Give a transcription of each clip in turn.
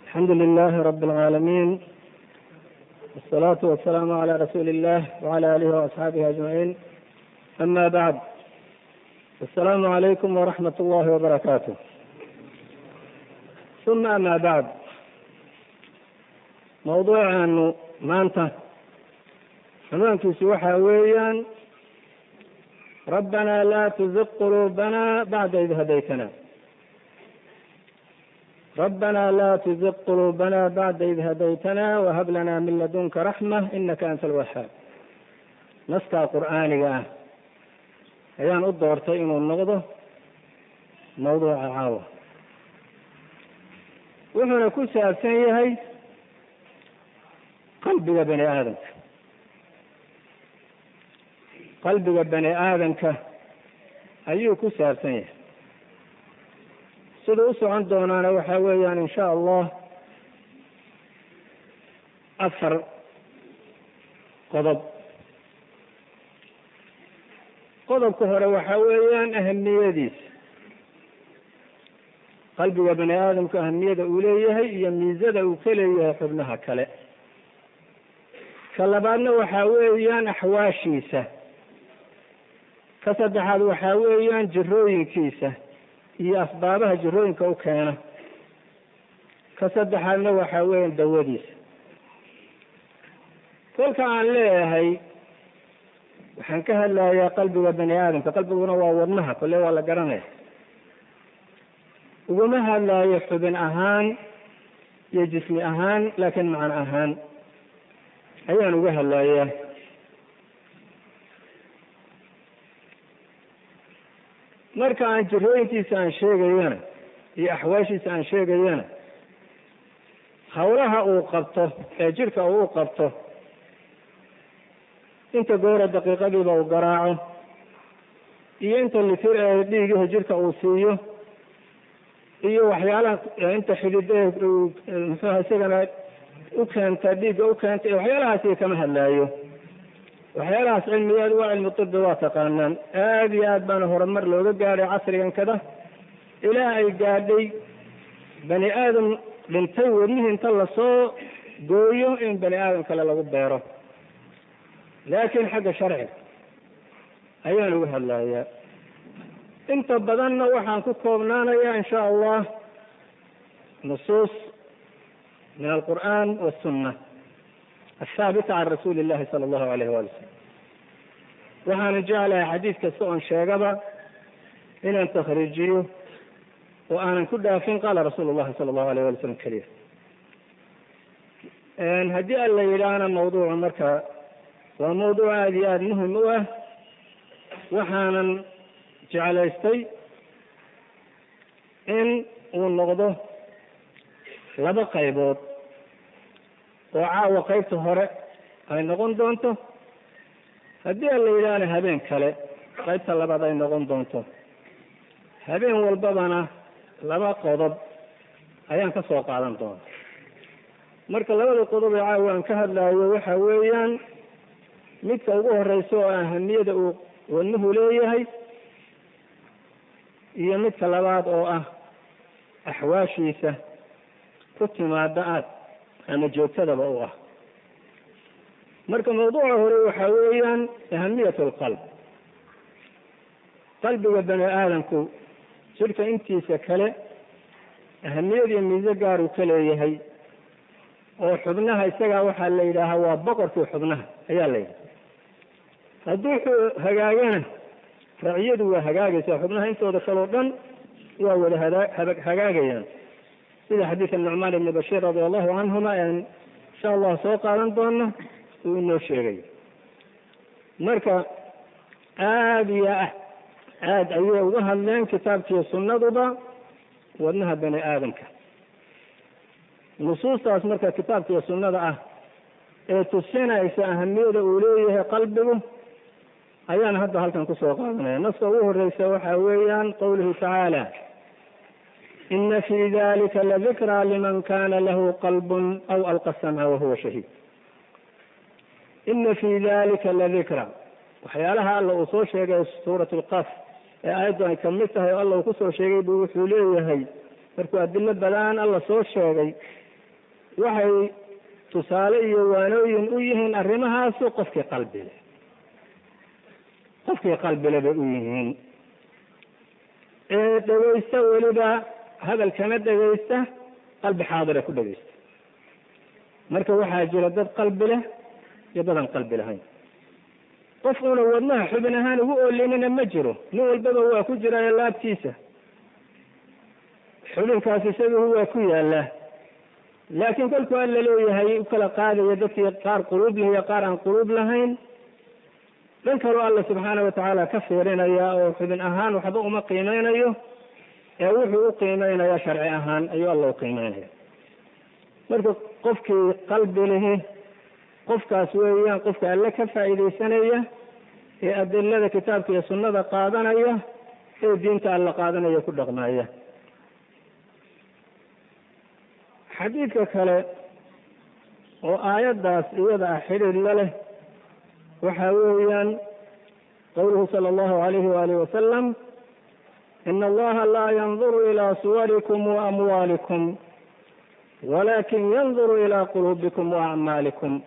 الحمد لله رب العالمين، والصلاة والسلام على رسول الله وعلى آله وأصحابه أجمعين. أما بعد، السلام عليكم ورحمة الله وبركاته. ثم أما بعد، موضوعنا maanta xamaankiisu waxa weeyaan ربنا لا تزغ قلوبنا بعد إذ هديتنا. ربنا لا تزغ قلوبنا بعد إذ هديتنا وهب لنا من لدنك رحمة إنك أنت الوهاب. نسكا قرآنiga ayaan u doortay inuu noqdo mawduuca caawa. wuxuuna ku saabsan yahay qalbiga bani aadamka. qalbiga bani aadamka ayuu ku saabsan yahay. sida u socon doonaana waxaa weeyaan insha allah 4 qodob. qodobka hore waxaa weeyaan ahamiyadiisa, qalbiga bani aadamka ahamiyada uu leeyahay iyo miisada uu ka leeyahay xubnaha kale. ka labaadna waxaa weeyaan axwaashiisa. ka saddexaad waxaa weeyaan jirooyinkiisa iyo asbaabaha jirooyinka u keena. ka saddexaadna waxaa weeyaan dawadiisa. kolka aan leeyahay waxaan ka hadlayaa qalbiga bani aadamka. qalbiguna waa wadnaha, kole waa la garanaya. uguma hadlaayo xubin ahaan iyo jismi ahaan, laakiin macno ahaan ayaan uga hadlayaa. marka aan jirooyinkiisa aan sheegayana iyo axwaashiisa aan sheegayana, hawlaha uu qabto ee jirka uu qabto, inta goora daqiiqadiiba uu garaaco iyo inta litir ee dhiigaha jirka uu siiyo iyo waxyaalaha inta xidid muxuuha isagana u keenta dhiigga u keenta iyo waxyaalahaasi kama hadlaayo. waxyaalahaas cilmigeedu waa cilmi tibi, waa taqaanaan. aada iyo aad baana horumar looga gaadhay casrigan kada, ilaa ay gaadhay bani aadam dhintay wadnihii inta lasoo gooyo in bani aadam kale lagu beero. laakiin xagga sharciga ayaan uga hadlayaa. inta badanna waxaan ku koobnaanayaa insha allah nusuus min alqur'aan wasunna athaabita can rasuuli illahi sala allahu alayh waali wasalam. waxaana jeclahay xadiid kasta oon sheegaba inaan takhriijiyo oo aanan ku dhaafin qaala rasuulu llahi sala allahu alayh wali wasalam keliya. haddii alla yidhaahna mawduuca marka waa mawduuc aada iyo aada muhim u ah. waxaanan jeclaystay in uu noqdo 2 qaybood, oo caawa qaybta hore ay noqon doonto, haddii alla yidhaahna habeen kale qaybta labaad ay noqon doonto. habeen walbabana 2 qodob ayaan ka soo qaadan doona. marka 2 qodob ee caawa aan ka hadlaayo waxa weeyaan midka ugu horeysa oo ahamiyada uu wadnuhu leeyahay, iyo midka labaad oo ah axwaashiisa ku timaada aad ama joogtadaba u ah. marka mawduuca hore waxaa weeyaan ahamiyat alqalb. qalbiga bani aadamku jirka intiisa kale ahamiyad iyo miise gaar uu ka leeyahay, oo xubnaha isagaa waxaa la yidhaahaa waa boqorkii xubnaha ayaa la yidhaha. hadduu hagaagana raciyadu waa hagaagaysaa, xubnaha intooda kaleo dhan waa wada hagaagayaan, sida xadiidka nucmaan ibni bashiir radi allahu canhuma aan insha allah soo qaadan doono uu inoo sheegay. marka aada iyo aada ayay uga hadleen kitaabkiiyo sunnaduba wadnaha bani aadamka. nusuustaas marka kitaabka iyo sunnada ah ee tusinaysa ahamiyada uu leeyahay qalbigu ayaan hadda halkan kusoo qaadanaya. naska ugu horeysa waxaa weeyaan qawluhu tacaala ina fii dalika ladikraa liman kana lahu qalbun aw alqa samca wahuwa shahiid. ina fii dalika ladikra, waxyaalaha alla uu soo sheegay suurat lqaf ee aayaddu ay kamid tahay oo alla uu kusoo sheegay buu wuxuu leeyahay markuu adilo badan alla soo sheegay waxay tusaale iyo waanooyin u yihiin arrimahaasu qofkii qalbile bay u yihiin ee dhegaysta weliba hadalkana dhegaysta qalbi xaadire ku dhegaysta. marka waxaa jira dad qalbi leh iyo dadaan qalbi lahayn. qof una wadnaha xubin ahaan ugu oolinina ma jiro, nin walbaba waa ku jiraayo laabtiisa xubinkaas isagu waa ku yaala. laakiin kolku alla leeyahay u kala qaadaya dadkii qaar quluub leh iyo qaar aan quluub lahayn, dhan kaloo alla subxaana watacaala ka fiirinaya oo xubin ahaan waxba uma qiimeynayo, ee wuxuu u qiimeynaya sharci ahaan ayuu alla u qiimeynaya. marka qofkii qalbi lihi qofkaas weeyaan qofka alle ka faa'iidaysanaya ee adilada kitaabka iyo sunnada qaadanaya ee diinta alla qaadanaya ku dhaqmaya. xadiidka kale oo aayaddaas iyada ah xidhiir la leh waxa weeyaan qowluhu sala allahu alayhi waalihi wasalam ina allaha laa yanduru ilaa suwarikum wa amwaalikum walakin yanduru ilaa quluubikum wa acmaalikum.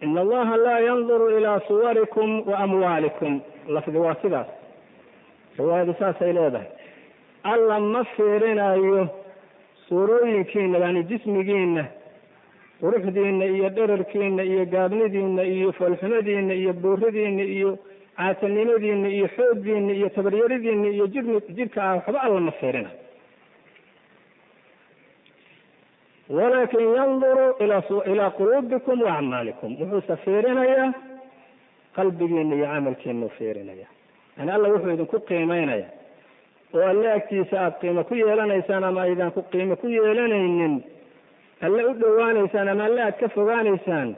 ina allaha laa yanduru ilaa suwarikum wa amwaalikum. lafdi waa sidaas, riwaayadu saasay leedahay. alla ma fiirinayo suurooyinkiina yani jismigiina, quruxdiina iyo dherarkiina iyo gaabnidiina iyo foolxumadiina iyo buuridiina iyo caatanimadiina iyo xoogdiina iyo tabaryaridiina iyo jidhka ah waxba alla ma fiirinayo. walakin yanduru ilaa quluubikum wa acmaalikum. wuxuuse fiirinayaa qalbigiina iyo camalkiina u fiirinaya. yani alla wuxuu idinku qiimeynaya oo alle agtiisa aada qiimo ku yeelanaysaan ama aydaan ku qiimo ku yeelanaynin, alle u dhowaanaysaan ama alle aad ka fogaanaysaan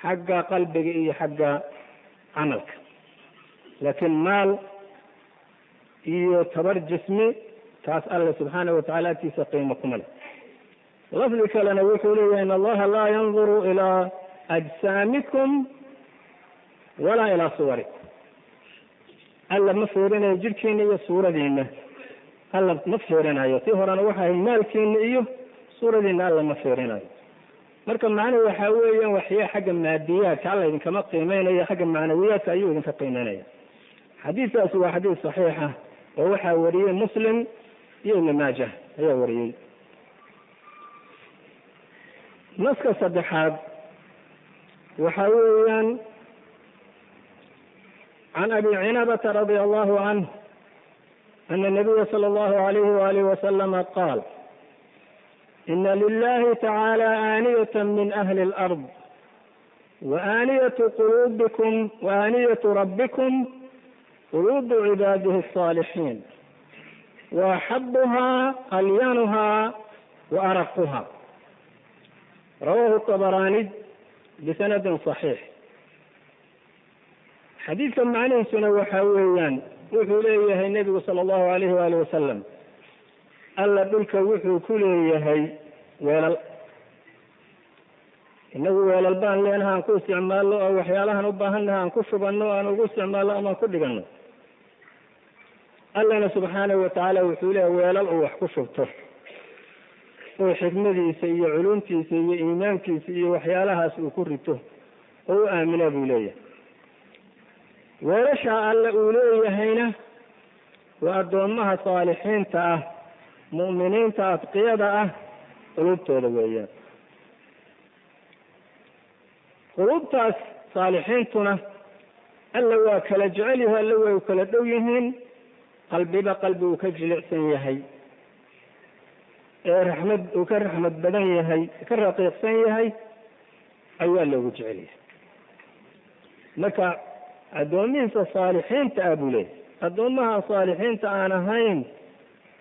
xagga qalbiga iyo xagga camalka. laakiin maal iyo tabar jismi taas alle subxaana watacaala agtiisa qiimo kuma leh. lafdi kalena wuxuu leeyahay in allaha laa yanduru ilaa ajsaamikum walaa ilaa suwarikum. alla ma fiirinayo jidhkiina iyo suuradiina, alla ma fiirinayo. tii horena waxay maalkiina iyo suuradiina alla ma fiirinayo. marka macnuhu waxaa weeyaan waxyaa xagga maadiyaadka alla idinkama qiimeynayo, xagga macnawiyaadka ayuu idinka qiimeynaya. xadiidkaasi waa xadiid saxiixa oo waxaa wariyey muslim iyo ibn maajah ayaa wariyey. naska saddexaad waxaa weeyaan can abi cinabata radia allahu canh ana nabiya sala allahu alayhi waalihi wasalama qaal ina lilahi tacaala aaniyata min ahli alard waaniyatu quluubikum waaniyatu rabbikum quluubu cibaadihi الصaalixiin waaxabuha alyanuha waaraquha. rawahu طabaraani bisanadin صaxiix. xadiidka macnihiisuna waxaa weeyaan wuxuu leeyahay nebigu sala allahu alayhi waali wasalam alla dhulka wuxuu ku leeyahay weelal. inagu weelal baan leenaha aan ku isticmaalno oo waxyaalahan u baahannaha aan ku shubanno aan ugu isticmaalno ama aan ku dhiganno. allana subxaanahu watacaala wuxuu leeyahay weelal uu wax ku shubto oo xikmadiisa iyo culumtiisa iyo iimaankiisa iyo waxyaalahaas uu ku rito oo u aamina buu leeyahay. weelasha alle uu leeyahayna waa addoommaha saalixiinta ah, mu'miniinta adqiyada ah quluubtooda weeyaan. quluubtaas saalixiintuna alla waa kala jecel yahay, alla way u kala dhow yihiin. qalbiba qalbi uu ka jilicsan yahay ee raxmad uu ka raxmad badan yahay, ka raqiiqsan yahay ayuu alla ugu jecel yahay. marka addoomihiisa saalixiinta ah buu leeyahy. addoommaha saalixiinta aan ahayn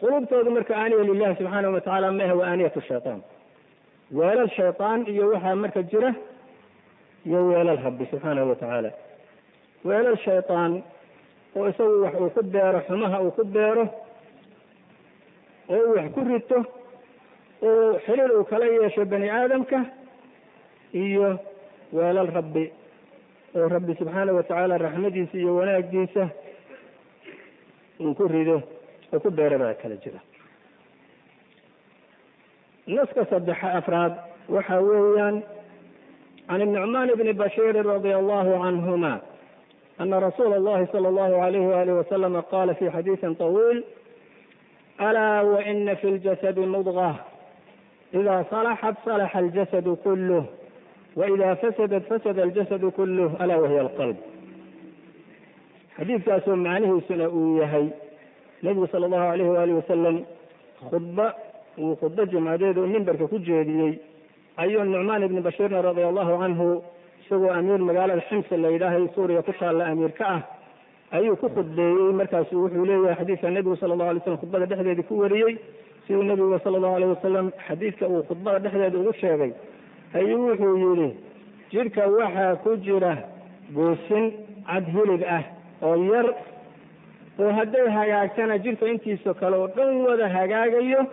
qulubtooda marka aaniya lilahi subxaanahu watacaala maaha waa aaniyatu shaytaan. weelal shaytaan iyo waxaa marka jira iyo weelal rabbi subxaanahu watacaala. weelal shaytaan oo isagu wax uu ku beero, xumaha uu ku beero oo uu wax ku rito oo xiriir uu kala yeesho bani aadamka, iyo weelal rabbi oo rabbi subxaana watacaala raxmadiisa iyo wanaagiisa uu ku rido oo ku beero baa kala jira. naska saddex afraad waxa weeyaan can النعمان بن بشير رضي الله عنهما أن رسول الله صلى الله عليه وآله وسلم قال في حديث طويل: ألا وإن في الجسد مضغة إذا صلحت صلح الجسد كله وإذا فسدت فسد الجسد كله ألا وهي القلب. حديث معنيه سنويهي نبي صلى الله عليه وآله وسلم خطبة جمعديد ومنبر كجيدي أيها النعمان بن بشير رضي الله عنه سوى أمير مقالة الحمص اللي إلهي سوريا كتها لأمير كأه أيو كخطبي مركز وحولي حديث النبي صلى الله عليه وسلم خطبة دحديد كوريي سوى النبي صلى الله عليه وسلم حديث وخطبة دحديد وغشيغي أيو وحولي جيرك وحا كجرة بوسن عدهلق وير وهدي هاجاكتنا جيرك انتي سكالو دون ودا هاجاجيو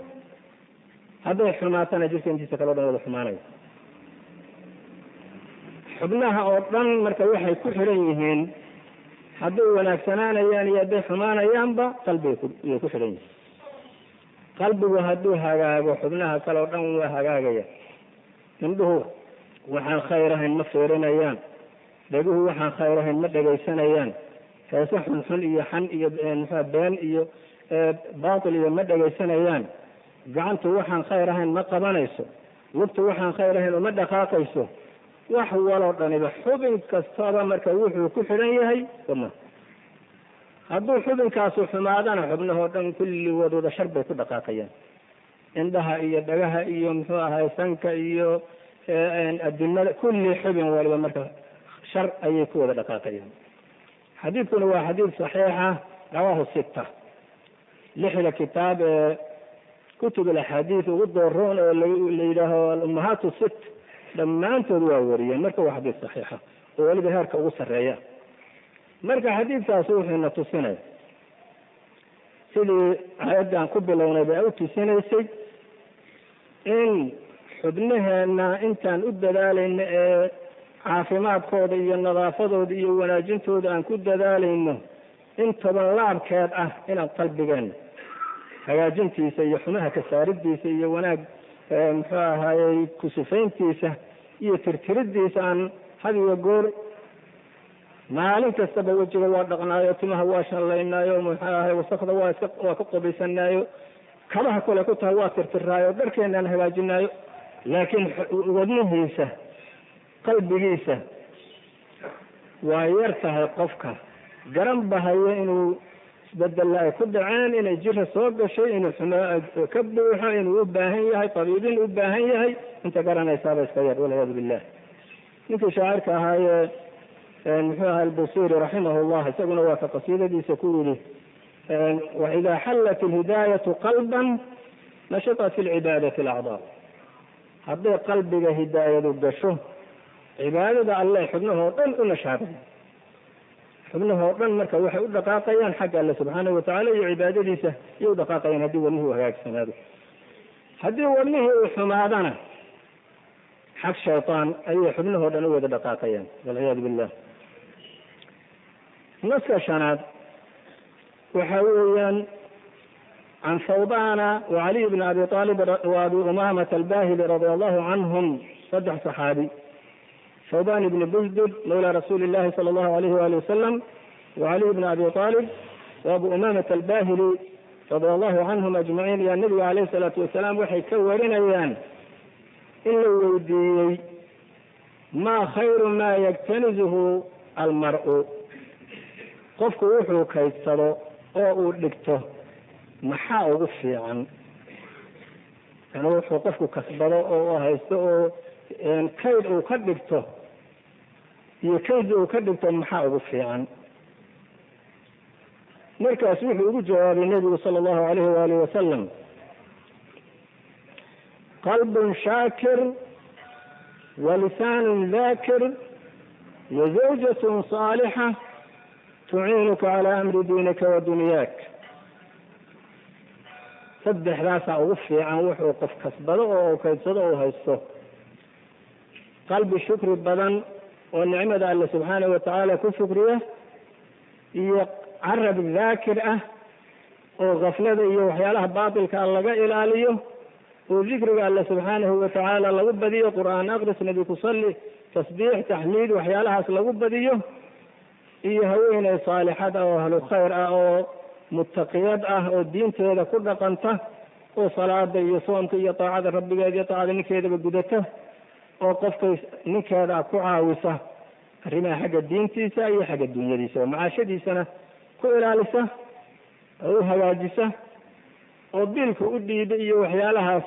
hadday xumaatana jirka intiisa kaloo dhan wada xumaanaya. xubnaha oo dhan marka waxay ku xiran yihiin hadday wanaagsanaanayaan iyo hadday xumaanayaanba qalbigay ku xiran yihiin. qalbigu hadduu hagaago xubnaha kale oo dhan waa hagaagaya. indhuhu waxaan khayr ahayn ma fiirinayaan, dhaguhu waxaan khayr ahayn ma dhegaysanayaan, heese xunxun iyo xan iyo been iyo baatil iyo ma dhegaysanayaan, gacantu waxaan khayr ahayn ma qabanayso, lugtu waxaan khayr ahayn uma dhaqaaqayso. wax waloo dhaniba xubin kastaba marka wuxuu ku xidhan yahay wadnaha. hadduu xubinkaasu xumaadana xubnahoo dhan kulligood wada shar bay ku dhaqaaqayaan. indhaha iyo dhagaha iyo muxuu ahay sanka iyo adimada kulli xubin waliba marka shar ayay ku wada dhaqaaqayaan. xadiidkuna waa xadiid saxiixa rawaahu sita. 6 kitaab كتب الأحاديث والضرون اللي له الأمهات الست لما أنت دواوريا مركب حديث صحيحة وولي بهارك أغسر الرياء مركب حديث تاسوح إن تسنة سيدي عيد عن قبل لو نبي أو تسنة سي إن حبنها أن أنت أدى ذلك عافمات قوضي النظافة دي وناجنته أن كد ذلك أنت بالله كاد إلى القلب جنة hagaajintiisa iyo xumaha ka saaridiisa iyo wanaag muxuu ahaayey kusufayntiisa iyo tirtiridiisa aan had iyo goor maalin kastaba wejiga waa dhaqnaayo, timaha waa shanlaynaayo, muxuu ahaay wasakda waa ka qobaysanaayo, kabaha kale ku tahay waa tirtiraayo, dharkeenaan hagaajinaayo. laakiin wadnihiisa qalbigiisa waa yar tahay qofka garan bahayo inuu isbedel ay ku dhaceen, inay jira soo gashay, inuu xumaa ka buuxo, inuu u baahan yahay tabiibin u baahan yahay, inta garanaysaaba iska yar. walciyaadu billah. ninkii shaacirka ahaaye muxuu ahaa albusiri raximahullah isaguna waa ka qasiidadiisa ku yidhi: waidaa xallat alhidaayatu qalban nashatat fi lcibaadati alacdaa. hadday qalbiga hidaayadu gasho cibaadada alle xubnahoo dhan u nashaaqay. xubnahoo dhan marka waxay u dhaqaaqayaan xagga alle subxaanahu watacaala iyo cibaadadiisa iyo u dhaqaaqayaan haddii wadnihii u hagaagsanaado. haddii wadnihii uu xumaadana xag shaytaan ayay xubnahoo dhan u wada dhaqaaqayaan. walciyaadu billah. naska shanaad waxa weeyaan can thawbana wacaliy bni abi aalib waabi umamata albahili radia allahu canhum. 3 saxaabi: ثوبان بن بلدد مولى رسول الله صلى الله عليه وآله وسلم، وعلي بن أبي طالب، وأبو أمامة الباهلي رضي الله عنهم أجمعين. يا النبي عليه الصلاة والسلام وحي كورنا أيان إلا ودي ما خير ما يكتنزه المرء. قفك وحو كيسره أو لكته محا وغفي عن يعني وحو قفك كسبره أو هيسته kayd uu ka dhigto iyo kayd uu ka dhigto maxaa ugu fiican. markaas wuxuu ugu jawaabay nabigu sala allahu alayhi waalihi wasalam: qalbun shaakir walisaanun daakir wazawjatun saalixa tuciinuka calaa amri diinika wa dunyaak. saddexdaasaa ugu fiican wuxuu qof kasbado oo kaydsado oo haysto: qalbi shukri badan oo nicmada alle subxaanahu watacaala ku shukriya, iyo carab daakir ah oo kaflada iyo waxyaalaha baatilka laga ilaaliyo, وذكر الله سبحانه وتعالى لو بديه قرآن أقرس نبي كصلي تسبيح تحميد وحيالها لو بديه إيه هوين صالحات أو أهل الخير أو متقيات أو الدين تهذا كل قنته وصلاة يصوم كي يطاع ربي قد يطاع نكيد بجدته وقفت نكيد كعاوسة رما حق الدين تيسا أي حق الدنيا ديسا معاشدي سنة كل لسه أو هواجسه وبيلك أدي بي وحيالها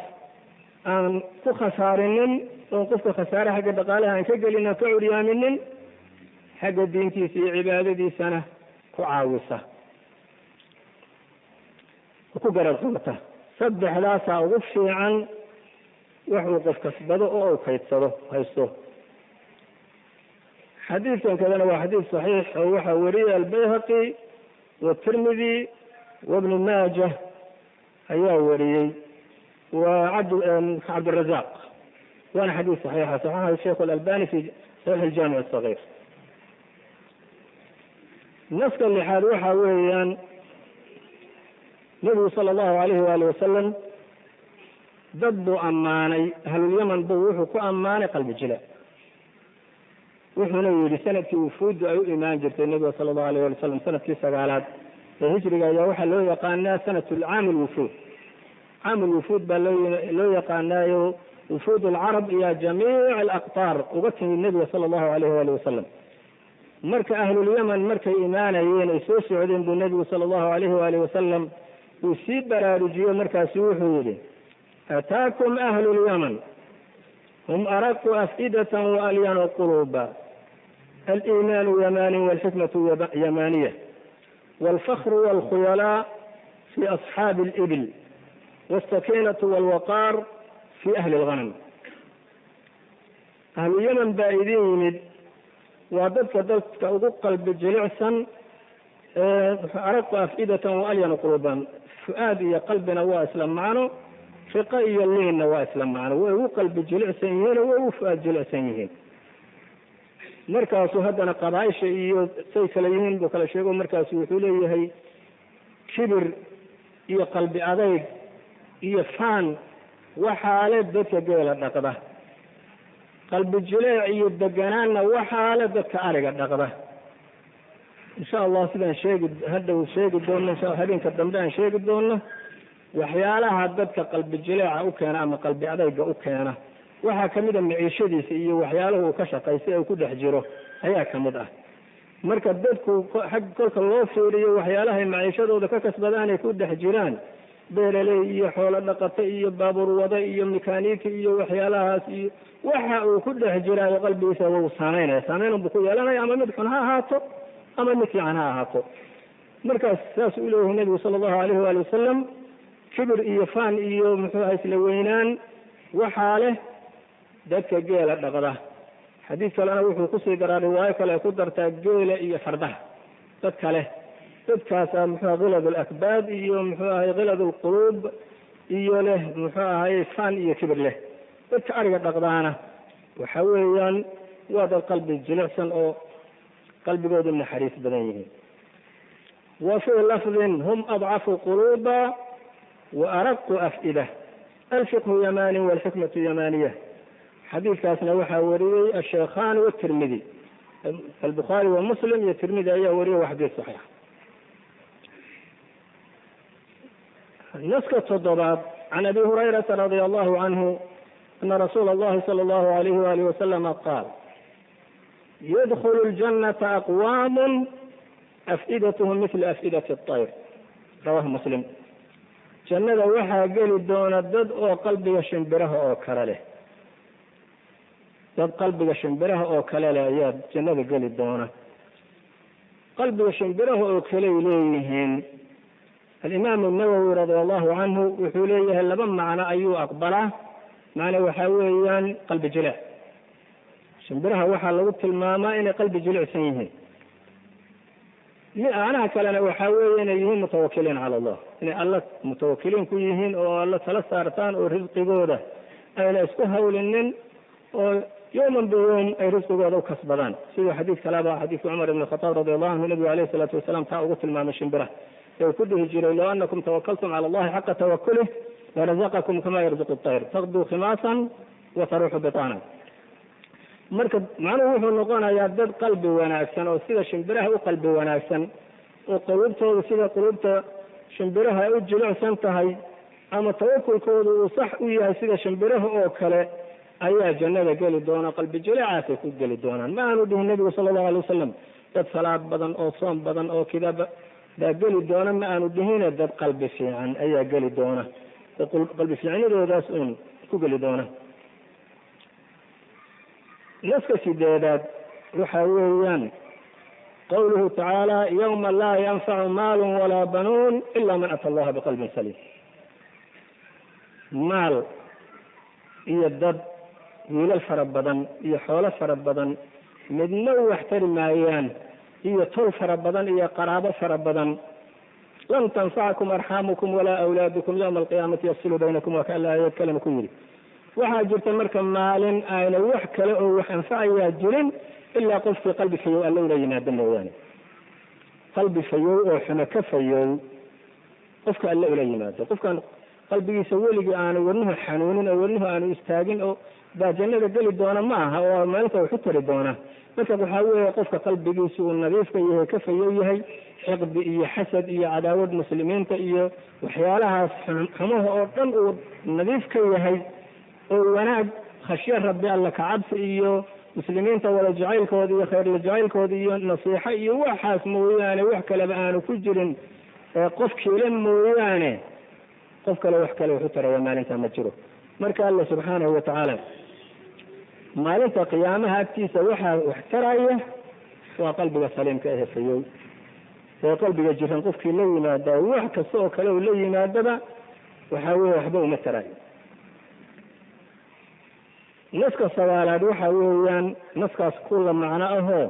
أن تخسارن وقفت خسارة حق دقالها أن كجلنا كعريا منن حق الدين تيسي عبادة دي سنة كعاوسة وكبر الخلطة سبح لا سأغفشي عن وحوقف كسبده أو كيتسده هيسته حديث كذا هو حديث صحيح هو حوري البيهقي والترمذي وابن ماجه أيها وريي وعبد الرزاق وانا حديث صحيح صححه الشيخ الألباني في صحيح الجامع الصغير. نسك اللي حالوها ويان النبي صلى الله عليه وآله وسلم ضد أماني أهل اليمن بوحوا كأماني قلب الجلاء وحنا يقول سنة وفود أو إيمان جرت النبي صلى الله عليه وسلم سنة 9 قالت الهجرة يا وحى لو يقالنا سنة العام الوفود عام الوفود بل لو يقالنا وفود العرب إلى جميع الأقطار وقتل النبي صلى الله عليه وآله وسلم مرك أهل اليمن مرك إيمانيين يسوس عدن بالنبي صلى الله عليه وآله وسلم وسيب برارجية مرك سوحه أتاكم أهل اليمن هم أرق أفئدة وأليان قلوبا الإيمان يماني والحكمة يمانية والفخر والخيلاء في أصحاب الإبل والسكينة والوقار في أهل الغنم. أهل اليمن بائدين وضدك ضدك أدق الجلعسا أرق أفئدة وأليان قلوبا فؤادي قلبنا وأسلم معنا فقائي اللين وأسلم معنا وقلب جلعسين وفؤاد جلعسين مركز هدنا قضايش سيف ليهن بكل شيء مركز وحوليه هي كبر إيه قلب أضيق إيه فان وحالة ذاتك جيلة نقضة قلب الجليع يدقنان وحالة ذاتك أرق نقضة إن شاء الله سيدنا شيء هذا وشيء قدونا إن شاء الله هذين كدمدان شيء قدونا وحيالها ذاتك قلب الجليع أوكينا أما قلب أضيق أوكينا waxaa kamid ah maciishadiisa iyo waxyaalahu ka shaqaysay oo ku dhex jiro ayaa kamid ah marka dadku xaq kolka loo fiiriyo waxyaalaha maciishadooda ka kasbadaan ay ku dhex jiraan beeraley iyo xoolo dhaqato iyo baabuur wada iyo mekaaniik iyo waxyaalahaas iyo waxa uu ku dhex jiraa qalbigiisa uu saameyn buu ku yeelanaya ama mid xun ha ahaato ama mid fiican ha ahaato markaas saas uu leeyahay nabiga sallallahu alayhi wa sallam kibir iyo faan iyo muxuu ahaa isla weynaan waxa leh dadka geela dhaqada xadiis kalena wuxuu ku sii daraa riwaayo kale ku dartaa geela iyo fardaha dad kale dadkaas muxuu qilad al-akbad iyo muxuu ahay qilad al-qulub iyo leh muxuu ahay fan iyo kibir leh dadka ariga dhaqdaana waxa weeyaan waa dad qalbi jilicsan oo qalbigoodu naxariis badan yihiin wa fi lafdhin hum ad'afu quluba wa araqu af'idah الفقه يماني والحكمة يمانية حديث كاسنا وحا وري الشيخان والترمذي البخاري ومسلم الترمذي أيه وري وحديث صحيح. نسكة الضباب عن أبي هريرة رضي الله عنه أن رسول الله صلى الله عليه وآله وسلم قال يدخل الجنة أقوام أفئدتهم مثل أفئدة الطير رواه مسلم. jannada waxaa geli doona dad oo qalbiga shimbiraha oo kale leh dad qalbiga shimbiraha oo kale leh ayaa jannada geli doona qalbiga shimbiraha oo kale leeyihiin الإمام النووي رضي الله عنه وحوليه لبا معنى أيو أقبله معنى وحاويان قلب جلع shimbiraha waxaa lagu tilmaamaa inay qalbi jilicsan yihiin macnaha kalena waxaa weeye inay yihiin mutawakiliin cala allah inay alla mutawakiliin ku yihiin oo alla tala saartaan oo risqigooda ayna isku hawlinin oo yawman biyawm ay risqigooda u kasbadaan sida xadiis kalaba xadiis Umar ibn Khattab radiyallahu anhu nabi alayhi salatu wasalam taa ugu tilmaamay shimbiraha ee ku dhihi jiray law annakum tawakkaltum cala allah haqqa tawakkulih warazaqakum kama yarzuqu at-tayr taqdu khimasan wa taruhu bitana. marka macnuhu wuxuu noqonayaa dad qalbi wanaagsan oo sida shimbiraha u qalbi wanaagsan oo qulubtooda sida qulubta shimbiraha ay u jilicsan tahay ama tawakulkoodu uu sax u yahay sida shimbiraha oo kale ayaa jannada geli doona qalbi jileecaasay ku geli doonaan. ma aanu dhihin nabigu sala allahu alay wasalam dad salaad badan oo soom badan oo kidaba baa geli doona, ma aanu dhihine dad qalbi fiican ayaa geli doona oo qalbi fiicnadoodaas uun ku geli doona. naska sideedaad waxa weeyaan qawluhu tacaala yawma laa yanfacu maalun walaa banuun ila man ata allaha biqalbin saliim. maal iyo dad wiilal fara badan iyo xoolo fara badan midna u waxtari maayaan, iyo tol fara badan iyo qaraabo fara badan. lan tanfacakum arxaamukum walaa awlaadukum yawma alqiyaamati yafsilu baynakum waa ka alla aayad kalena ku yidhi. waxaa jirta marka maalin ayna wax kale oo wax anfacayaa jirin ilaa qofkii qalbi fayow alla ula yimaado mooyaane. qalbi fayow oo xumo ka fayow qofka alla ula yimaado. qofkan qalbigiisa weligii aanu wadnuhu xanuunin oo wadnuhu aanu istaagin oo baa jannada geli doona ma aha, oo maalinta wax u tari doona. marka waxaa weeye qofka qalbigiisa uu nadiifka yahay, ka fayow yahay xiqdi iyo xasad iyo cadaawad muslimiinta iyo waxyaalahaas xumaha oo dhan uu nadiif ka yahay, oo wanaag khashyo rabbi alla ka cabsi iyo muslimiinta wala jacaylkooda iyo khayr la jacaylkooda iyo nasiixo iyo waxaas mooyaane wax kaleba aanu ku jirin qofkiila mooyaane qof kale wax kale wuxu taraya maalinta ma jiro. marka alla subxaanahu watacaala maalinta qiyaamaha agtiisa waxaa wax taraya waa qalbiga saliimka ee fayow ee qalbiga jiran. qofkii la yimaada wax kasta oo kale uu la yimaadaba waxaa weeye waxba uma tarayo. naska sagaalaad waxa weeyaan naskaas kula macno ahoo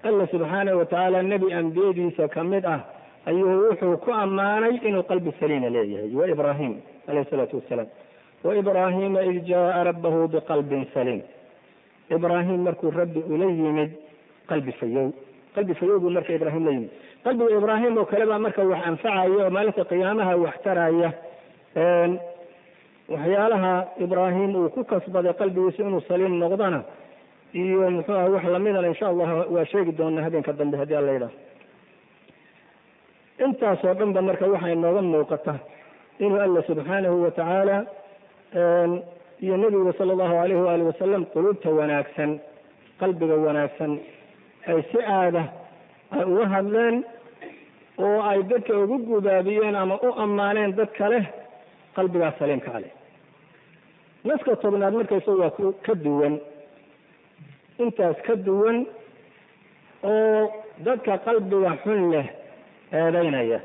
alla subxaanahu watacaala nebi ambiyadiisa kamid ah ayuu wuxuu ku ammaanay inuu qalbi saliima leeyahay. wa ibraahim alayhi salaatu wasalaam wa ibraahima id jaa rabbahu biqalbin saliim. ibraahim markuu rabbi ula yimid qalbi fayow. qalbi fayow buu marka ibraahim la yimid. qalbiga ibraahim oo kale baa marka wax anfacaya oo maalinta qiyaamaha wax taraya. waxyaalaha ibraahim uu ku kasbaday qalbigiisa inuu saliim noqdana iyo muxuu ah wax lamidana insha allah waa sheegi doonaa habeenka dambe haddii alla yidhaah. intaasoo dhan ba marka waxaa inooga muuqata inuu alla subxaanahu watacaala iyo nebigu sala allahu alayhi waalihi wasalam qulubta wanaagsan, qalbiga wanaagsan ay si aada ay uga hadleen oo ay dadka ugu gubaabiyeen ama u ammaaneen dad kale qalbigaas saliimka ale. naska tobnaad markaysa waa ka duwan, intaas ka duwan oo dadka qalbiga xun leh eedaynaya.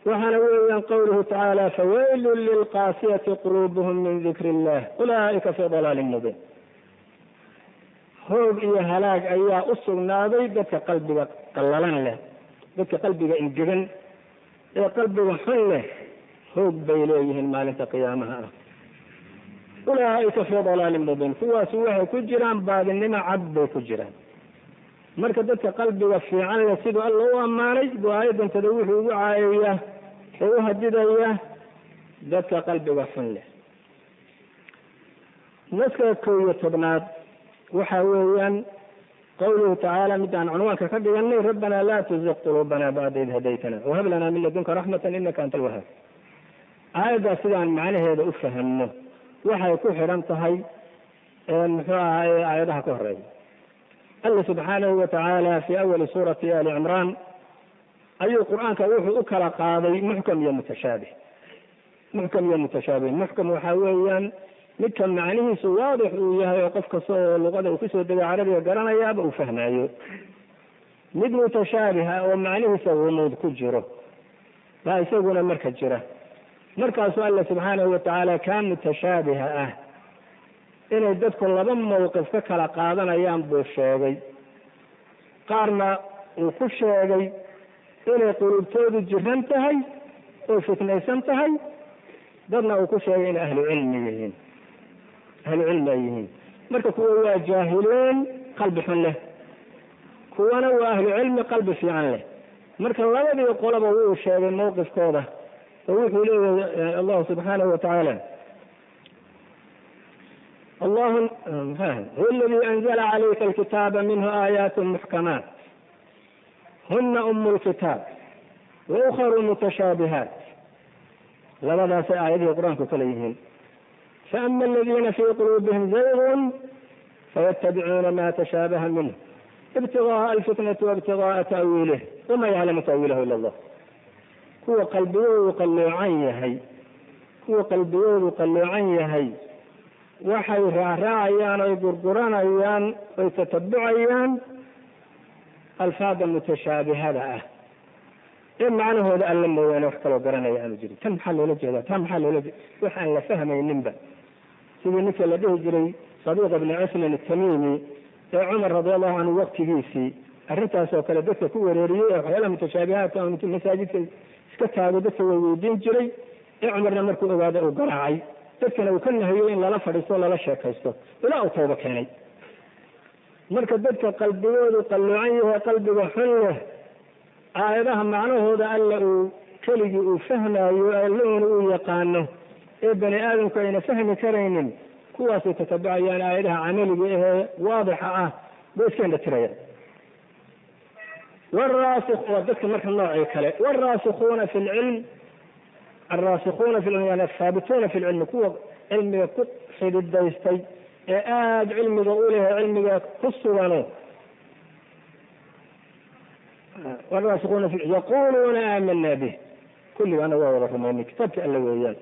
waxaana weeyaan qawluhu tacaala fawaylun lilqaasiyati quluubuhum min dikri illah ulaa'ika fii dalaalin mubiin. hoog iyo halaag ayaa u sugnaaday dadka qalbiga qallalan leh, dadka qalbiga ingegan ee qalbiga xun leh hoog bay leeyihiin maalinta qiyaamaha ah. ulaa'ika fii dalaalin mubiin. kuwaasi waxay ku jiraan baadinimo cad bay ku jiraan. marka dadka qalbiga fiican leh siduu alla u ammaanay buu aayadantada wuxuu ugu caayayaa oo u hadidaya dadka qalbiga xun leh. naska 11 waxa weeyaan qawluhu tacaala midaan cunwaanka ka dhiganay rabbanaa laa tuzigh quluubana bacda id hadaytana wahab lanaa min ladunka raxmatan inaka anta alwahaab. aayaddaas sidaan macnaheeda u fahamno waxay ku xidhan tahay muxuu ahaye aayadaha ka horeeya. alla subxaanahu watacaala fii awali suurati ali cimraan ayuu qur-aanka wuxuu u kala qaaday muxkam iyo mutashaabih. muxkam iyo mutashaabih. muxkam waxaa weeyaan midka macnihiisu waadix uu yahay oo qof kasta oo luqada uu kusoo degay carabiga garanayaaba uu fahmaayo. mid mutashaabiha oo macnihiisa gumuud ku jiro baa isaguna marka jira. markaasuu alla subxaanahu watacaala kaa mutashaabiha ah inay dadku laba mawqif ka kala qaadanayaan buu sheegay. qaarna uu ku sheegay inay qulubtoodu jiran tahay oo fitnaysan tahay, dadna uu ku sheegay inay ahlu cilmi yihiin, ahlu cilmi ay yihiin. marka kuwa waa jaahiluun qalbi xun leh, kuwana waa ahlu cilmi qalbi fiican leh. marka labadii qolaba wuu sheegay mawqifkooda ووحي له الله سبحانه وتعالى الله هو الذي أنزل عليك الكتاب منه آيات محكمات هن أم الكتاب وأخر متشابهات لماذا سآيات القرآن كليهن فأما الذين في قلوبهم زيغ فيتبعون ما تشابه منه ابتغاء الفتنة وابتغاء تأويله وما يعلم تأويله إلا الله هو قلبه يقلع عنه waxay raacayaan oy gurguranayaan oy tatabucayaan alfaada mutashaabihada ah ee macnahooda alla mooyaane wax kaloo garanaya aanu jirin tan maxaa loola jeedaa tan maxaa loola jeeda waxaan la fahmayninba sidii ninka la dhihi jiray sabiiq ibni cusman atamiimi ee cumar radiallahu canhu waqtigiisii arrintaas oo kale dadka ku wereeriyey ee waxyaalaha mutashaabihaadka intuu masaajidka iska taago dadka way weydiin jiray ee cumarna markuu ogaada uu garaacay dadkana uu ka nahiyo in lala fadhiisto lala sheekaysto ilaa uu tooba keenay marka dadka qalbigoodu qalluucan yahay qalbiga xun leh aayadaha macnahooda alla uu keligii uu fahmaayo alluna uu yaqaano ee bani aadamku ayna fahmi karaynin kuwaasay tatabucayaan aayadaha camaliga ahee waadixa ah bay iska indhatirayaan waa dadka marka noocii kale waraasikuuna fi lcilm الراسخون في العلم يعني الثابتون في العلم كوا علمي كحد الدايستي علمي ضؤوله علمي كسوانه والراسخون في يقولون آمنا به كل أنا وورث مني كتبت ألا وياك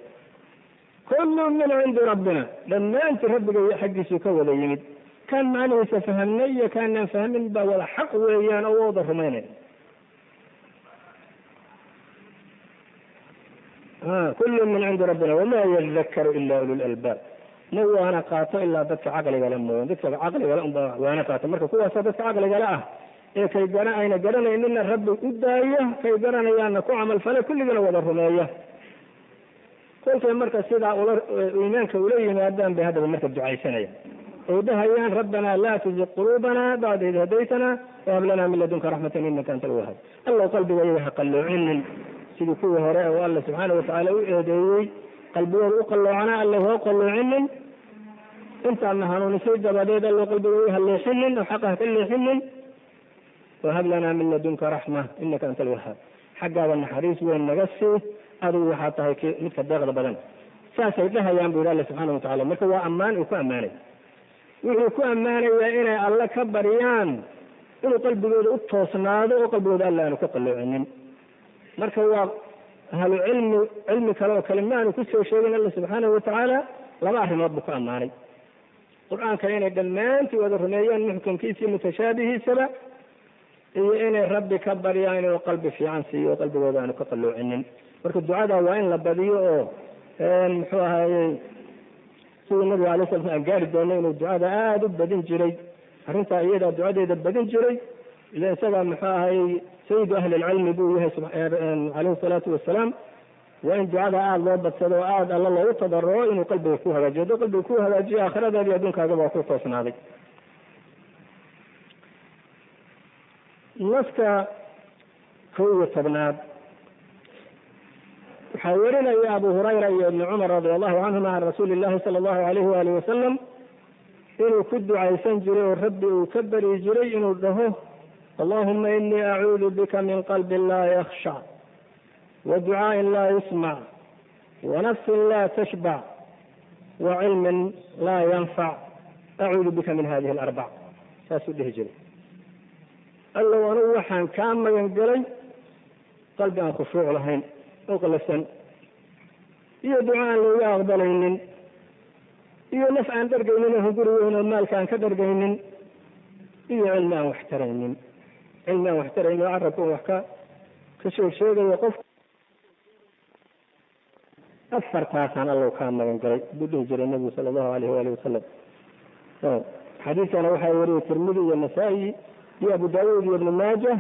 كل من عند ربنا لما أنت ربك يحقق سكوى يمد كان معنى سفهمني كان نفهم ولا حق ويانا ووضح مني كل من عند ربنا وما يذكر إلا أولو الألباب مو أنا قاطع إلا ذاتك عقلي ولا مو ذاتك عقلي ولا وأنا قاطع مركب كوا ذاتك عقلي ولا كي جرى أين جرى إن الرب قداية كي جرى أن كعمل فلا كل جرى ولا رمية كل في مركز سيدع إيمانك ولي ما أدام بهذا المركز دعاء سنة ودها يان ربنا لا تزغ قلوبنا بعد إذ هديتنا وهب لنا من لدنك رحمة إنك أنت الوهاب الله قلبي وجهه قلوعين sidii kuwii hore oo alla subxaana watacaala u eedeeyey qalbigooda u qalloocana alla hoo qalloocinin intaana hanuunisay dabadeed allo qalbiga u haleexinin oo xaqah ka leexinin wahab lanaa min ladunka raxma inaka anta alwahaab xaggaada naxariis weyn naga sii adigu waxaa tahay midka deeqda badan saasay dhahayaan buu yidhi alla subxaana watacala marka waa ammaan uu ku ammaanay wuxuu ku ammaanayaa inay alla ka baryaan inuu qalbigooda u toosnaado oo qalbigooda alla aanu ka qalloocinin marka waa ahlu cilmi kale oo kale maanu ku soo sheegin alla subxaanahu watacaala laba arrimood buu ku ammaanay qur-aanka inay dhammaantii wada rumeeyaan muxkamkiisa iyo mutashaabihiisaba iyo inay rabbi ka baryaan inuu qalbi fiican siiyo qalbigooda aanu ka qalloocinin marka ducada waa in la badiyo oo muxuu ahayey sidii nabiga alay sala aan gaari doonay inuu ducada aada u badin jiray arrintaa iyadaa ducadeeda badin jiray ila isagaa muxuu ahayey سيد أهل العلم بويه عليه الصلاة والسلام وإن دعاء آد الله بتصد وآد الله يتضرر إنه قلبه يكوها وجد وقلبه يكوها وجد آخر هذا بيدونك هذا وقوة توصنا هذا نسك كوية بناد حاورنا يا أبو هريرة يا ابن عمر رضي الله عنهما عن رسول الله صلى الله عليه وآله وسلم إنه كد عيسان جري والرب وكبر جري إنه له اللهم إني أعوذ بك من قلب لا يخشع ودعاء لا يسمع ونفس لا تشبع وعلم لا ينفع أعوذ بك من هذه الأربع فاسده جري قال له ونوحا كام ينقلي قلبي أن خشوع لهين أقلسا إيا دعاء لو يغضلين إيا نفعا درقينين هقرون المال كان كدرقينين إيا علما واحترينين علما واحترينين وعرفوا وحكا كشو شيء وقف أثر تاسان الله كان ينقلي بدون جري النبي صلى الله عليه وآله وسلم حديث أنا وحي وريه الترمذي والنسائي يا أبو داود وابن ماجه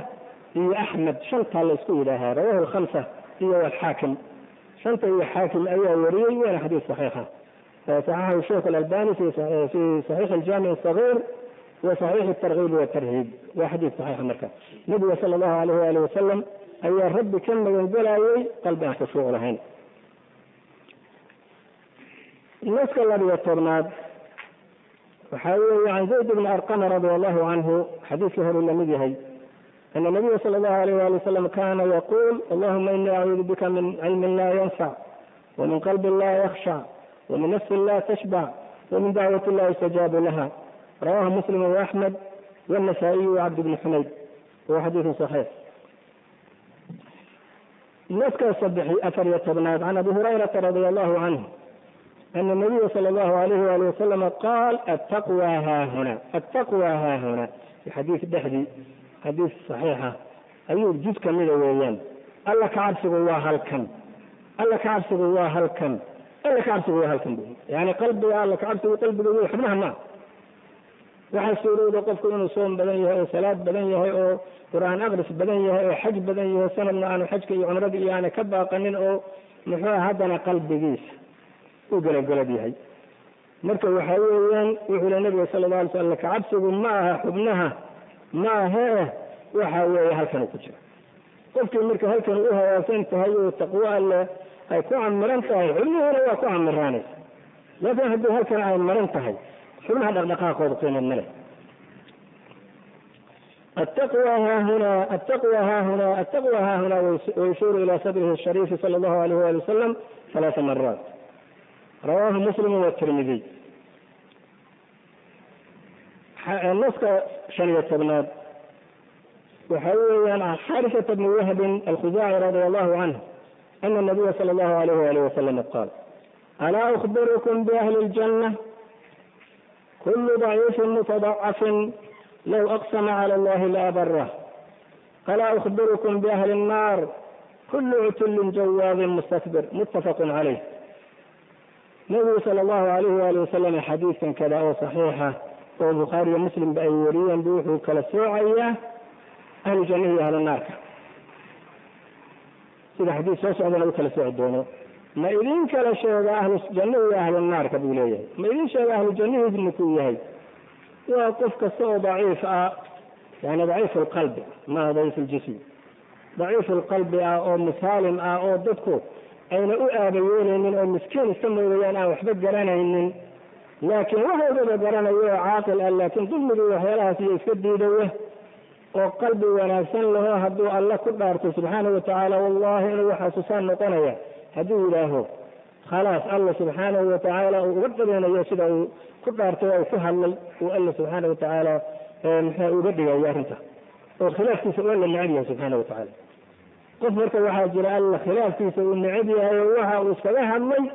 هي أحمد شنطة الأسكوي لها رواه الخمسة هي والحاكم شنطة هي حاكم أي وريه ولا حديث صحيحة صححه الشيخ الألباني في صحيح الجامع الصغير وصحيح الترغيب والترهيب وحديث صحيح مركز النبي صلى الله عليه وآله وسلم أي الرب كم ينزل عليه قلبه خشوع لهين النسك الذي يطرناد وحاول عن زيد بن أرقم رضي الله عنه حديثه للمجهي أن النبي صلى الله عليه وآله وسلم كان يقول اللهم إني أعوذ بك من علم لا ينفع ومن قلب لا يخشع ومن نفس لا تشبع ومن دعوة لا يستجاب لها. رواه مسلم وأحمد والنسائي وعبد بن حميد، وهو حديث صحيح. النسك الصبحي أثر يتبناد عن أبي هريرة رضي الله عنه أن النبي صلى الله عليه وآله وسلم قال التقوى ها هنا، التقوى ها هنا، في حديث الدحدي حديث صحيحة أيوب جزء كمية ويان الله كعبس الله هالكم، الله كعبس الله هالكم، الله كعبس الله هالكم، يعني قلبي الله كعبس وقلبي الله حبناها ما waxay suurowda qofku inuu soom badan yahay oo salaad badan yahay oo quraan aqris badan yahay oo xaj badan yahay sanadna aanu xajka iyo umrada iyo aan ka baaqanin oo muxuu hadana qalbigiisa u galgalad yahay. marka waxa weeyaan wuxuu nabiga sallallahu alayhi wasallam ka cabsigu ma aha xubnaha ma aha waxa weeye halkan ku jira qofkii marka halkan u hawaasan tahay oo taqwa Allah ay ku amran tahay xubnuhuna waa ku amraanay laakiin haddii halkan ay maran tahay حلها الدقائق وقيم الملك. التقوى ها هنا، التقوى ها هنا، التقوى ها هنا، ويشير إلى صدره الشريف صلى الله عليه وآله وسلم 3 مرات. رواه مسلم والترمذي. النسخة شريعة ابن وحوي عن حارثة بن وهب الخزاعي رضي الله عنه أن النبي صلى الله عليه وآله وسلم قال: ألا أخبركم بأهل الجنة؟ كل ضعيف متضعف لو أقسم على الله لا بره. ألا أخبركم بأهل النار؟ كل عتل جواب مستكبر. متفق عليه. النبي صلى الله عليه وآله وسلم حديثا كذا أو صحيحة والبخاري ومسلم بأيوريا بوحو كالسوعية أهل الجنة أهل النار. إذا حديث يسعد أنه كالسوعدونه ما إذن كلا شيء أهل الجنة وأهل النار كبوليه ما إذن شيء أهل الجنة يذنكويه وقف كسوء ضعيف يعني ضعيف القلب ما ضعيف الجسم ضعيف القلب أو مسالم أو ضدكو أين أؤابيون من المسكين استمروا ويانا وحبت جرانا إنن لكن وهو ضد جرانا ويا عاقل لكن ضمروا وحيالها في يسكدي دوه وقلبي ونفسا له هدو الله كبارته سبحانه وتعالى والله إنه حسسان نطنيا هدو له خلاص الله سبحانه وتعالى وقدرنا يسده كبارته وفهم والله سبحانه وتعالى وقدر يا رنته وخلاف في سؤال النعيم سبحانه وتعالى قفرت واحد جرى الله خلاف في سؤال النعيم وها وسواها مي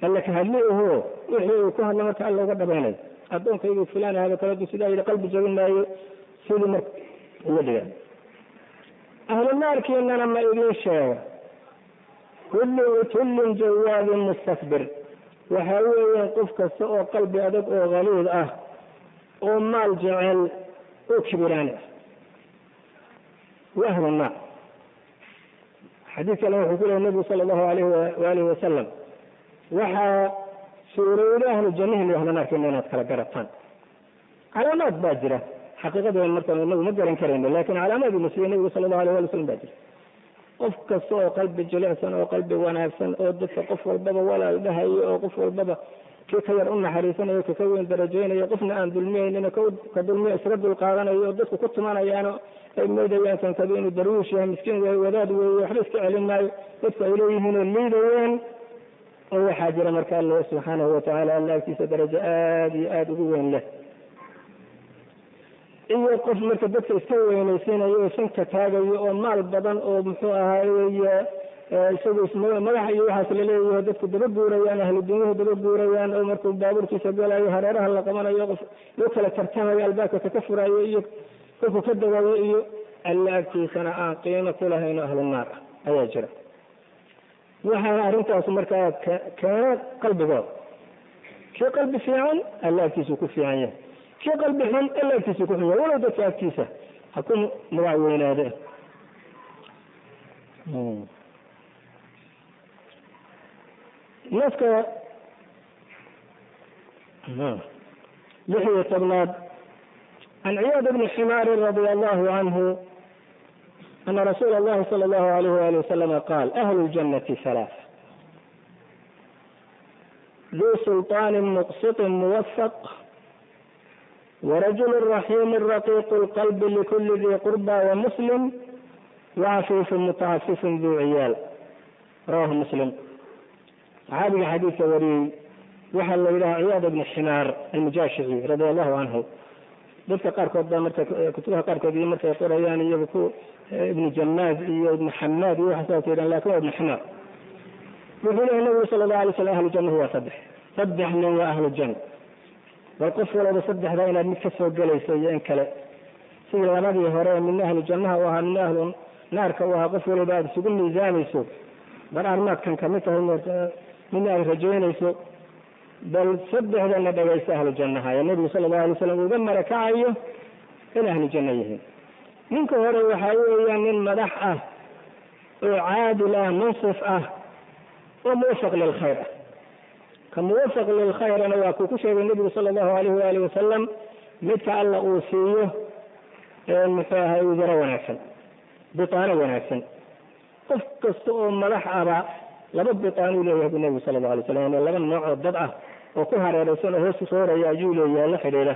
قال لك هلئه هو وحي كهن لما تعالى وقدر بيني أدونك يقول فلان هذا كلام سيدا إلى قلب جبنا سلم وديا أهل النار كأننا لما إليش كل عتل جواد مستكبر وحاول ينقف كالسوء قلب أدق وغليظ ومال جعل وكبرانه وأهل النار حديث له يقول النبي صلى الله عليه وآله وسلم وحا سوري أهل الجنة وأهل النار كأننا نتكلم علامات باجرة حقيقة المرتبة النبي مجرى كريم لكن علامات المسلمين صلى الله عليه وسلم باجرة قف كالسوء قلب جلعسا وقلب ونافسا ودف قف والبابا ولا البهي وقف والبابا كيف يرون حريصا وككون درجين يقفنا عن ظلمين كظلمين اسرد القارنة يودف كنت معنا يعني الميدة يانسان كبين الدروش يا مسكين ويوداد ويحرصك علمنا يدفع إليهم الميدة هو حاجر مركان الله سبحانه وتعالى الله كيس درجة آدي قوين له إيه قف مرتبط استوى ينسين يوسن كتاجة ومال بدن ومحوها يسوي اسمه ما راح يحصل له يهدف دبوريان أهل الدنيا دبوريان أو مركب بابور تسجل أي هريرة هلا كمان يقف يدخل ترتمى يلباك وتكفر أي كيف كذب أي الله في سنة قيمة كلها هنا أهل النار أي جرى وها أنت أسمرك كان قلب ذا شو قلب فيعان الله تسوق فيعان شو قلب حن الله تسوق فيعان ولا دفع كيسة حكون مراعوين هذا نسك لحية تبناد عن عياض بن حمار رضي الله عنه أن رسول الله صلى الله عليه وآله وسلم قال أهل الجنة 3 ذو سلطان مقسط موفق ورجل رحيم رقيق القلب لكل ذي قربى ومسلم وعفيف متعفف ذو عيال. رواه مسلم. عابد حديث وري وحل إلى عياض بن حمار المجاشعي رضي الله عنه. dadka qaarkood baa marka kutubaha qaarkood iyo markay qorayaan iyagu ku ibn Jamaaz iyo ibn Hammad iyo waxa soo jeedaan laakiin ibn Himar wuxuu leeyahay nabiga sallallahu alayhi wasallam ahlu jannah waa saddex nin waa ahlu jannah bal qof walba saddexda inaad mid ka soo galayso iyo in kale sidii labadii hore min ahlu jannah waa min ahlu naarka waa qof walba aad isugu miisaamayso bal armaadkan kamid tahay min ay rajaynayso bal saddexdana dhagaysta ahlu jannaha ya nabiga sallallahu alayhi wasallam uga marakacayo in ahlu janna yihiin. ninka hore waxa weeyaan nin madax ah oo caadil ah munsif ah oo muwaffaq lil khayr ka muwaffaq lil khayr ana waa ku sheegay nabiga sallallahu alayhi wasallam midka alla uu siiyo muxaahay wajara wanaagsan bitaana wanaagsan qof kasta oo madax ah laba bitaan uu leeyahay nabiga sallallahu alayhi wasallam laba nooc oo dad ah oo ku hareeraysan oo hoos soo reeya ayuu leeyahay la xiriira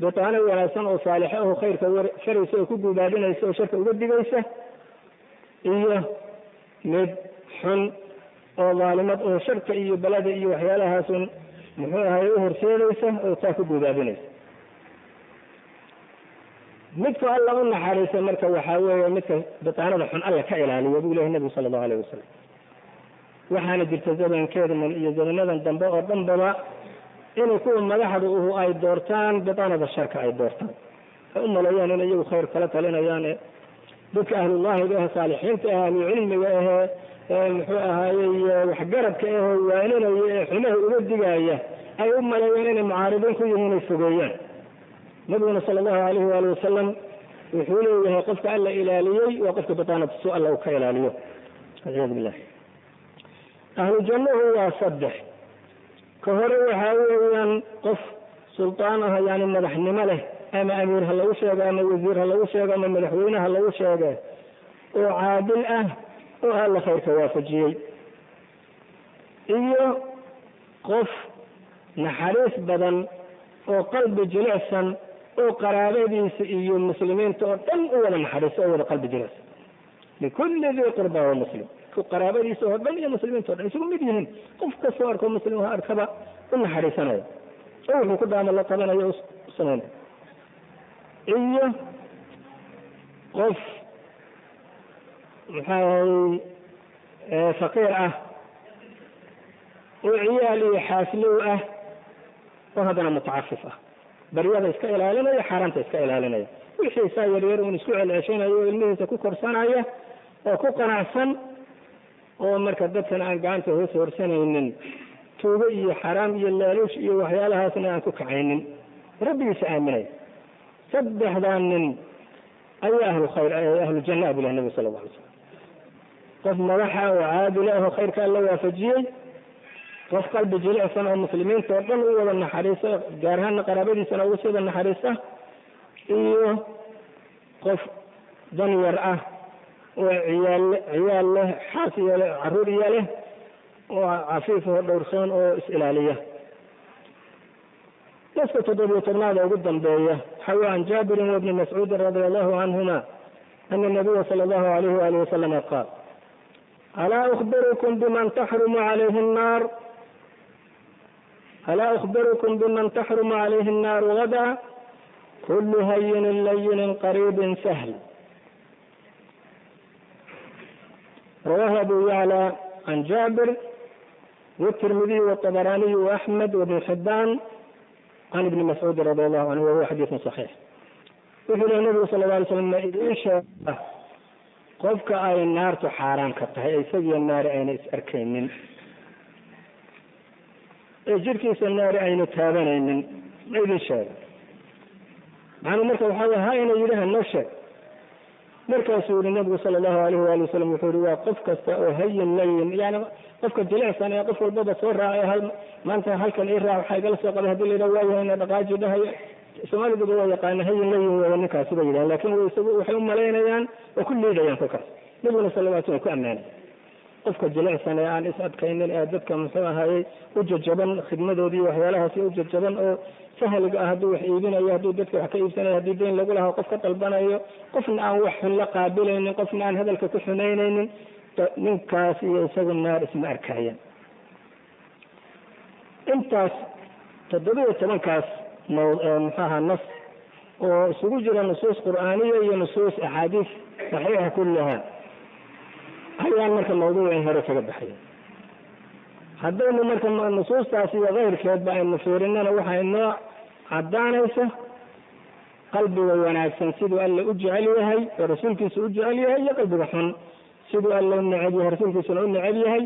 bitaana wanaagsan oo saalix ah oo khayrka sharaysa oo ku guubaadinaysa oo sharka uga digaysa iyo mid xun oo zaalimad oo sharka iyo balada iyo waxyaalahaas muxuu ahay u horseedaysa oo taa ku guubaadinaysa. midka alla u naxariisa marka waxaa weeye midka bitaanada xun alla ka ilaaliyo buu leeyahay nabiga sallallahu alayhi wasallam. waxaana jirta zamankeedan iyo zamanadan dambe oo dhanbaba inay kuwa madaxda ay doortaan bitaanada sharka ay doortaan u malayaan in iyagu khayr kala talinayaan dadka ahlullahi ee saalixiinta ah iyo cilmiga muxuu ahaayey waxgaradka waaninayo xumaha uga digaya ay u malayaan inay mucaaridiin ku yihiin ay fogeeyaan. nabiguna sallallahu alayhi wasallam wuxuu leeyahay qofka alla ilaaliyey waa qofka bitaanada soo alla uu ka ilaaliyo. a'uudu billahi. ahlu jannahu waa saddex. ka hore waxaa weeyaan qof sultaan ah yani madaxnimo leh ama amiir ha lagu sheego ama wasiir ha lagu sheego ama madaxweyne ha lagu sheego oo caadil ah oo alla khayrka waafajiyey iyo qof naxariis badan oo qalbi jilicsan oo qaraabadiisa iyo muslimiinta oo dhan u wada naxariiso oo wada qalbi jilicsan likulli dhi qurba wa muslim qaraabadiisa oo dhan iyo muslimiinta oo dhan isugu mid yihiin qof kastoo arko muslim ha arkaba u naxariisanayo oo wuxuu ku dhaama la qabanayo sameyn iyo qof maxay faqiir ah oo ciyaal iyo xaaslow ah oo haddana mutacafif ah baryada iska ilaalinaya xaaraanta iska ilaalinaya wixii saa yaryar uun isku celceshanayo ilmihiisa ku korsanaya oo ku qanacsan oo marka dadkan aan gacanta hoos horsanaynin tuugo iyo xaraam iyo laaluush iyo waxyaalahaasna aan ku kacaynin rabbigiisa aaminaya. saddexdan nin ayaa ahlu khayr ahlu janna bilah nabi sallallahu alayhi wasallam. qof madaxa oo caadil ah oo khayrka alla waafajiyey qof qalbi jilicsan oo muslimiinta oo dhan u wada naxariisa gaar ahaan qaraabadiisana ugu sida naxariista iyo qof danyar ah oo ciyaal leh xaas iyo caruur iyo leh oo cafiif oo dhowrsoon oo is-ilaaliya. قصة تدبي تبناد وقدم بيه حوى عن جابر وابن مسعود رضي الله عنهما أن النبي صلى الله عليه وآله وسلم قال ألا أخبركم بمن تحرم عليه النار ألا أخبركم بمن تحرم عليه النار غدا كل هين لين قريب سهل. رواه أبو يعلى عن جابر والترمذي والطبراني وأحمد وابن حبان عن ابن مسعود رضي الله عنه وهو حديث صحيح. وفي النبي صلى الله عليه وسلم إيش قفك أي النار تحاران كتها أي سبي النار أين أركين من جركيس النار أين تابين من ما يدري شيء. معنى مركز هذا هاي يجيها النشر مركز سؤال النبي صلى الله عليه وآله وسلم يقول قفك هي اللين يعني قفك الجلع سنة قفك البابا صور راعي ما أنت هلك الإيرا وحي جلس قبل هذه اللي روايه هنا دقاج ده سؤال بدو يقال هي اللين والنكاس بينه لكن هو يسوي وحيم ملايين وكل اللي ينفكر نبغى صلى الله عليه وسلم كأمانة qofka jilicsan ee aan is adkaynin ee dadka muxuu ahayey u jajaban khidmadoodii waxyaalahaasi u jajaban oo sahliga ah hadduu wax iibinayo hadduu dadka wax ka iibsanayo haddii dayn lagu lahaa qof ka dalbanayo qofna aan wax xun la qaabilaynin qofna aan hadalka ku xumaynaynin ninkaas iyo isagu naar isma arkayaan. intaas 17 muxaha nas oo isugu jira nusuus qur'aaniya iyo nusuus axaadiis saxiixa kullaha ayaan marka mawduucan hore kaga baxay. haddaynu marka nusuustaas iyo keyrkeedba aynu fiirinana waxay noo caddaanaysa qalbiga wanaagsan siduu alle u jecel yahay oo rasuulkiisa u jecel yahay iyo qalbiga xun siduu alle u neceb yahay rasuulkiisuna u neceb yahay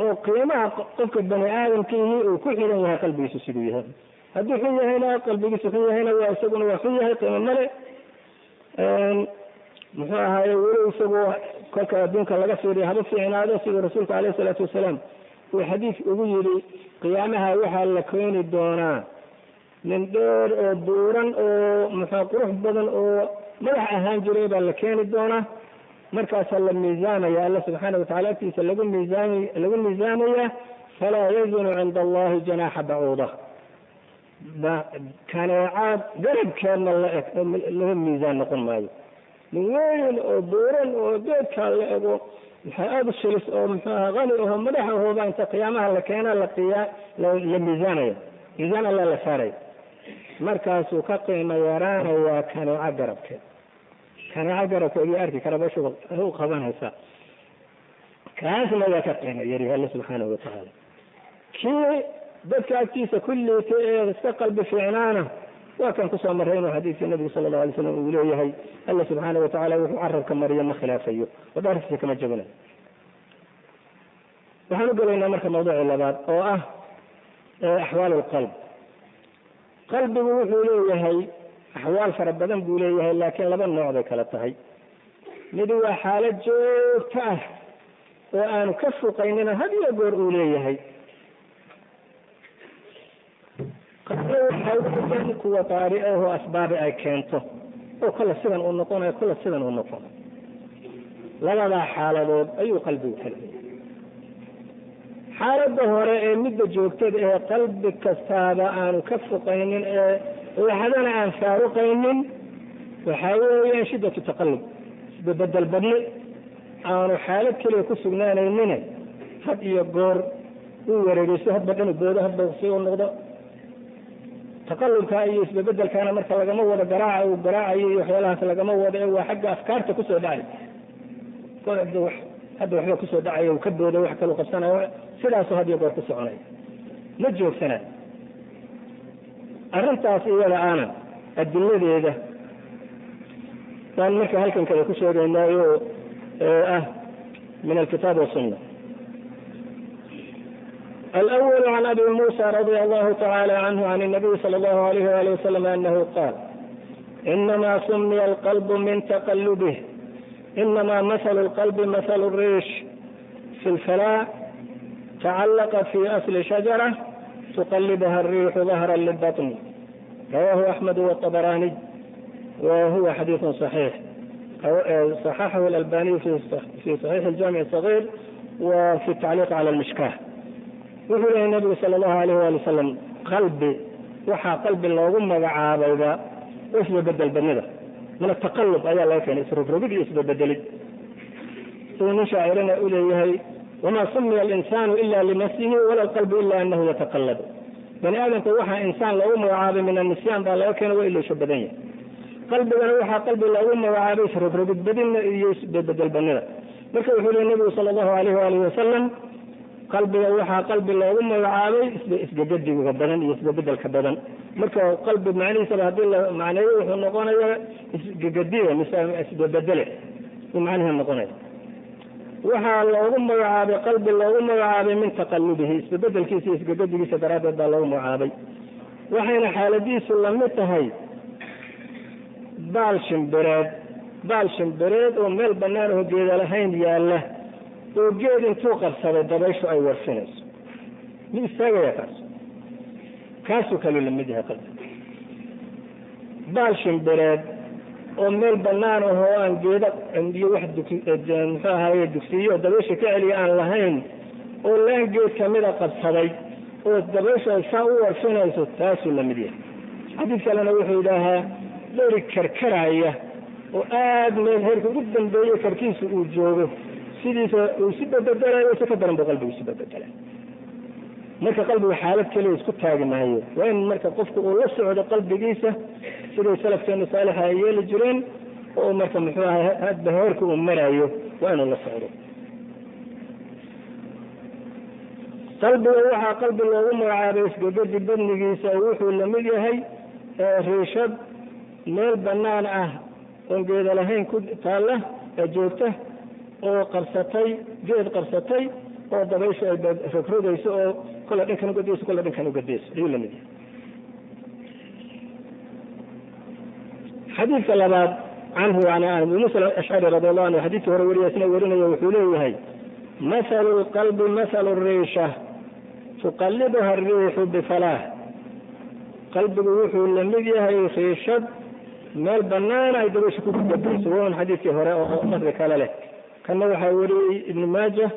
oo qiimaha qofka bani aadamkiihi uu ku xiran yahay qalbigiisu siduu yahay. hadduu xun yahayna qalbigiisu xun yahayna waa isaguna waa xun yahay qiimo male. muxuu ahaye weli isagu kolka adduunka laga fiiriyo haba fiicnaado siduu rasuulka alayhi salaatu wasalaam uu xadiis ugu yidhi qiyaamaha waxaa la keeni doonaa nin dheer oo buuran oo muxuu qurux badan oo madax ahaan jiray baa la keeni doonaa markaasaa la miisaamaya alla subxaana watacaala agtiisa lagu miisaamaya falaa yazunu cinda allahi janaaxa bacuuda kaneecaad garabkeedna laga miisaan noqon maayo. nin weyn oo buuran oo geedkaa la ego maxaa aada shilis oo muxuu aha qani aho madax ahooba inta qiyaamaha la keena la miisaanaya miisaan alla la saaraya markaasuu ka qiimo yaraanayaa kaneeca garabkeed. kaneeca garabkeedii arki kara bashu u qabanaysaa kaasna waa ka qiimo yari alla subxaanahu watacaala. kii dadka agtiisa kulliita ee iska qalbi fiicnaana waa kan kusoo maray inuu xadiidkii nabigu sala allahu alay slam uu leeyahay alla subxaana watacaala wuxuu carabka mariyo ma khilaafayo oo dhaarkiisa kama jabinayo. waxaan u gelaynaa marka mawduuci labaad oo ah axwaal alqalb. qalbigu wuxuu leeyahay axwaal fara badan buu leeyahay laakiin laba nooc bay kala tahay. mid waa xaalad joogto ah oo aanu ka fuqaynina had iyo goor uu leeyahay. kuwa taari ahoo asbaabi ay keento oo kala sidan uu noqonayo kala sidan uu noqonayo. labadaa xaaladood ayuu qalbigu kala leeyahay. xaaladda hore ee midda joogtada ee qalbi kastaaba aanu ka fuqaynin ee laxdana aan faaruqaynin waxaa weeyaan shiddatu taqallub isbedel badni aanu xaalad keliya ku sugnaanaynin had iyo goor uu wareegeysto hadba dhanu boodo hadba si uu noqdo. taqallubka iyo isbedelkana marka lagama wado garaaca uu garaacayo iyo waxyaalahaas lagama wado ee waa xagga afkaarta kusoo dhacay. hadda waxba kusoo dhacayo uu ka boodo wax kaluu qabsanayo sidaasoo had iyo goor ku soconay ma joogsanayo. arrintaas iyada aana adiladeeda baan marka halkan kale ku sheegaynaayo ah min alkitaab wasunna. الأول عن أبي موسى رضي الله تعالى عنه عن النبي صلى الله عليه وآله وسلم أنه قال إنما سمي القلب من تقلبه إنما مثل القلب مثل الريش في الفلاة تعلق في أصل شجرة تقلبها الريح ظهرا للبطن. رواه أحمد والطبراني وهو حديث صحيح صححه الألباني في صحيح الجامع الصغير وفي التعليق على المشكاة. wuxuu leeyahay nabigu sala allahu alayh waali wasalam qalbi waxaa qalbi loogu magacaabayba isbabedel badnida min ataqallub ayaa laga keenay isrogrogid iyo isbabedelid. siduu nin shaacirana u leeyahay wamaa sumiya alinsaanu ila linafsihi wala alqalbu ila anahu yataqallab. bani aadamka waxaa insaan loogu magacaabay min annisyaan baa laga keenay waa iloosho badan yahay. qalbigana waxaa qalbi loogu magacaabay isrogrogid badina iyo isbabedel badnida. marka wuxuu leeyahay nabigu sala allahu alayh waalihi wasalam qalbiga waxaa qalbi loogu magacaabay isbegediga badan iyo isbebedelka badan. marka qalbi macnihiisaba haddii la macneeyo wuxuu noqonaya isbegediga mise isbebedele uu macnihi noqonaya. waxaa loogu magacaabay qalbi loogu magacaabay min taqallubihi isbebedelkiisa iyo isbegedigiisa daraaddeed baa loogu magacaabay. waxayna xaaladiisu lamid tahay baal shimbireed oo meel bannaan oo geeda lahayn yaalla oo geed intuu qabsaday dabayshu ay warsinayso mid istaagaya kaasuu kaluu lamid yahay qalbi. baal shimbireed oo meel bannaan ahoo aan geeda iyo wax muxuu ahaye dugsiyo dabaysha ka celiya aan lahayn oo laan geed kamida qabsaday oo dabaysha saa u warfinayso taasuu la mid yahay. xadiid kalena wuxuu yidhaahaa dheri karkaraya oo aada meel heerka ugu dambeeye karkiisa uu joogo sidiisa uu si bededelayo si ka daran buu qalbigu si bededela. marka qalbigu xaalad keliya isku taagi maayo, waa in marka qofku uu la socdo qalbigiisa siday salafkeenu saalixa ay yeeli jireen oo marka muxuu ahay hadba heerka uu marayo waa inuu la socdo. qalbiga waxaa qalbi loogu magacaabay isgabadi badnigiisa wuxuu la mid yahay riishad meel bannaan ah oon geeda lahayn ku taalla ee joogta oo qabsatay geed qabsatay oo dabaysha ay rogrogayso oo kolle dhankan ugadayso kolle dhankan ugadayso ayuu la mid yahay. xadiidka labaad canhu can abi muusa ashcari radi allahu anhu xadiidkii hore weriyaasna werinayo wuxuu leeyahay mahalu lqalbi mahalu riisha tuqallibuha ariixu bifalaah. qalbigu wuxuu la mid yahay riishad meel bannaan ay dabaysha ku gadayso. waan xadiidkii hore oo lafdi kale leh. kana waxaa weriyey ibn maaja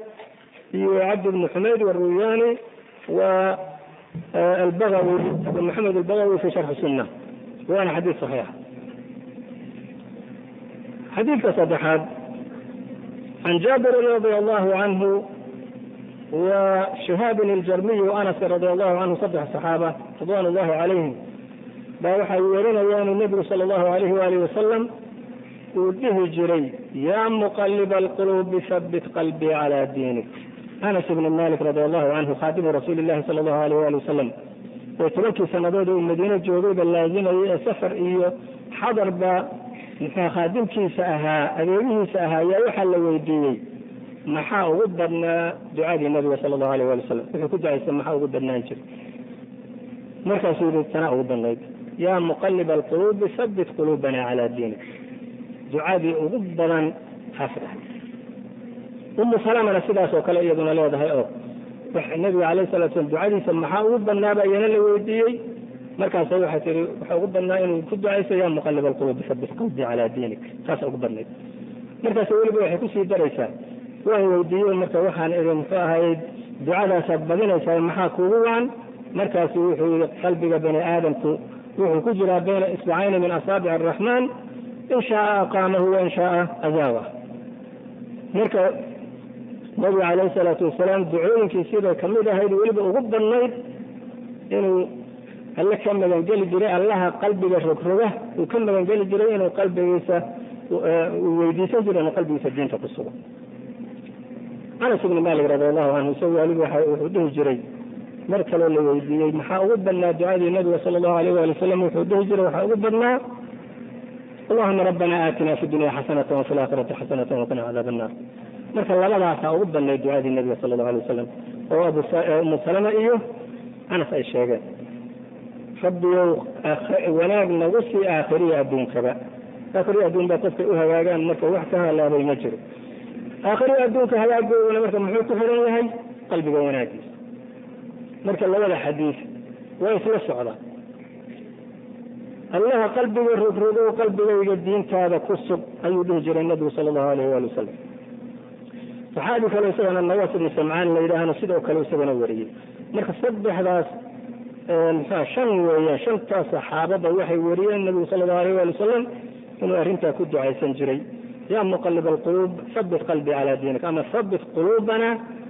iyo cabd ibn xumayd waruyani wa albagawi maxamed albagawi fi sharxi sunna, waana xadiid saxiix. xadiidka saddexaad can jaabir radi allahu canhu wa shihaabin aljarmiy wa anas radi allahu canhu, saddex saxaaba ridwan ullahi calayhim baa waxay werinayaan nebigu sala allahu alayhi waalihi wasalam uu dhihi jiray yaa muqaliba alquluubi habbit qalbii calaa diinik. anas ibn malik radi allahu canhu khaadimu rasuuli illahi sala allahu alayh waali wasalam oo 10 sannadood uu madiino joogayba laazimayay ee safar iyo xadarba muxuu khaadimkiisa ahaa adeegihiisa ahaa yaa waxaa la weydiiyey maxaa ugu badnaa ducadii nabiga sala allahu alayh waali wasalam, wuxuu ku ducaysa maxaa ugu badnaan jiray. markaasuu yidhi tanaa ugu badnayd yaa muqaliba alquluubi habbit quluubana calaa diinik. ducadii ugu badan taas ah. umu salamana sidaas oo kale iyaduna leedahay oo nabiga alayh salatu slam ducadiisa maxaa ugu badnaaba iyana la weydiiyey, markaasa waxay tii waxaa ugu badnaa inuu ku ducayso yaa muqalib alquluubi habbit qalbii calaa diinik, taasa ugu badnayd. markaas weliba waxay kusii daraysaa waan weydiiye marka waxaan idhi muxuu ahayd ducadaasaad badinaysaa maxaa kuugu wacan. markaasu wuxuu yii qalbiga bani aadamku wuxuu ku jiraa bayna isbacayni min asaabic araxmaan in shaaa aqaamahu wain shaaa azaawa. marka nabiga calayhi salaatu wasalaam ducooyinkiisiibay kamid ahayd weliba ugu badnayd inuu alle ka magangeli jiray, allaha qalbiga rogroga uu ka magangeli jiray inuu qalbigiisa uu weydiisan jiray inuu qalbigiisa diinta ku sugo. anas ibn malik radi allahu canhu isagu waliba wuxuu dhihi jiray mar kaloo la weydiiyey maxaa ugu badnaa ducadii nabiga sala allahu alayh waali wasalam, wuxuu dhihi jiray waxaa ugu badnaa allahuma rabbana aatina fi dunya xasanatan wafi laakhirati xasanatan waqina cadaab annaar. marka labadaasaa ugu badnayd ducadii nabiga sala allahu alay wasalam oo umu salama iyo anas ay sheegeen. rabbiyow wanaag nagu sii aakhiriya adduunkaba. aakhiriya adduun baa dadkay u hagaagaan marka wax ka halaabay ma jiro. aakhiriya adduunka hagaagoodana marka muxuu ku xiran yahay qalbiga wanaagiisa. marka labada xadiis waa isla socdaa. allaha qalbiga rogrogo qalbigayga diintaada ku sug ayuu dhihi jiray nabigu sala allahu alayh waali wasalam. saxaabi kale isagana nawaas ibnu samcaan la yidhaahno sidoo kale isagana wariyey. marka saddexdaas shan weeyaan, shantaas saxaabada waxay wariyeen nabigu sala allahu alayh waali wasalam inuu arrintaa ku ducaysan jiray yaa muqalib alquluub habbit qalbii calaa diinik ama habbit quluubana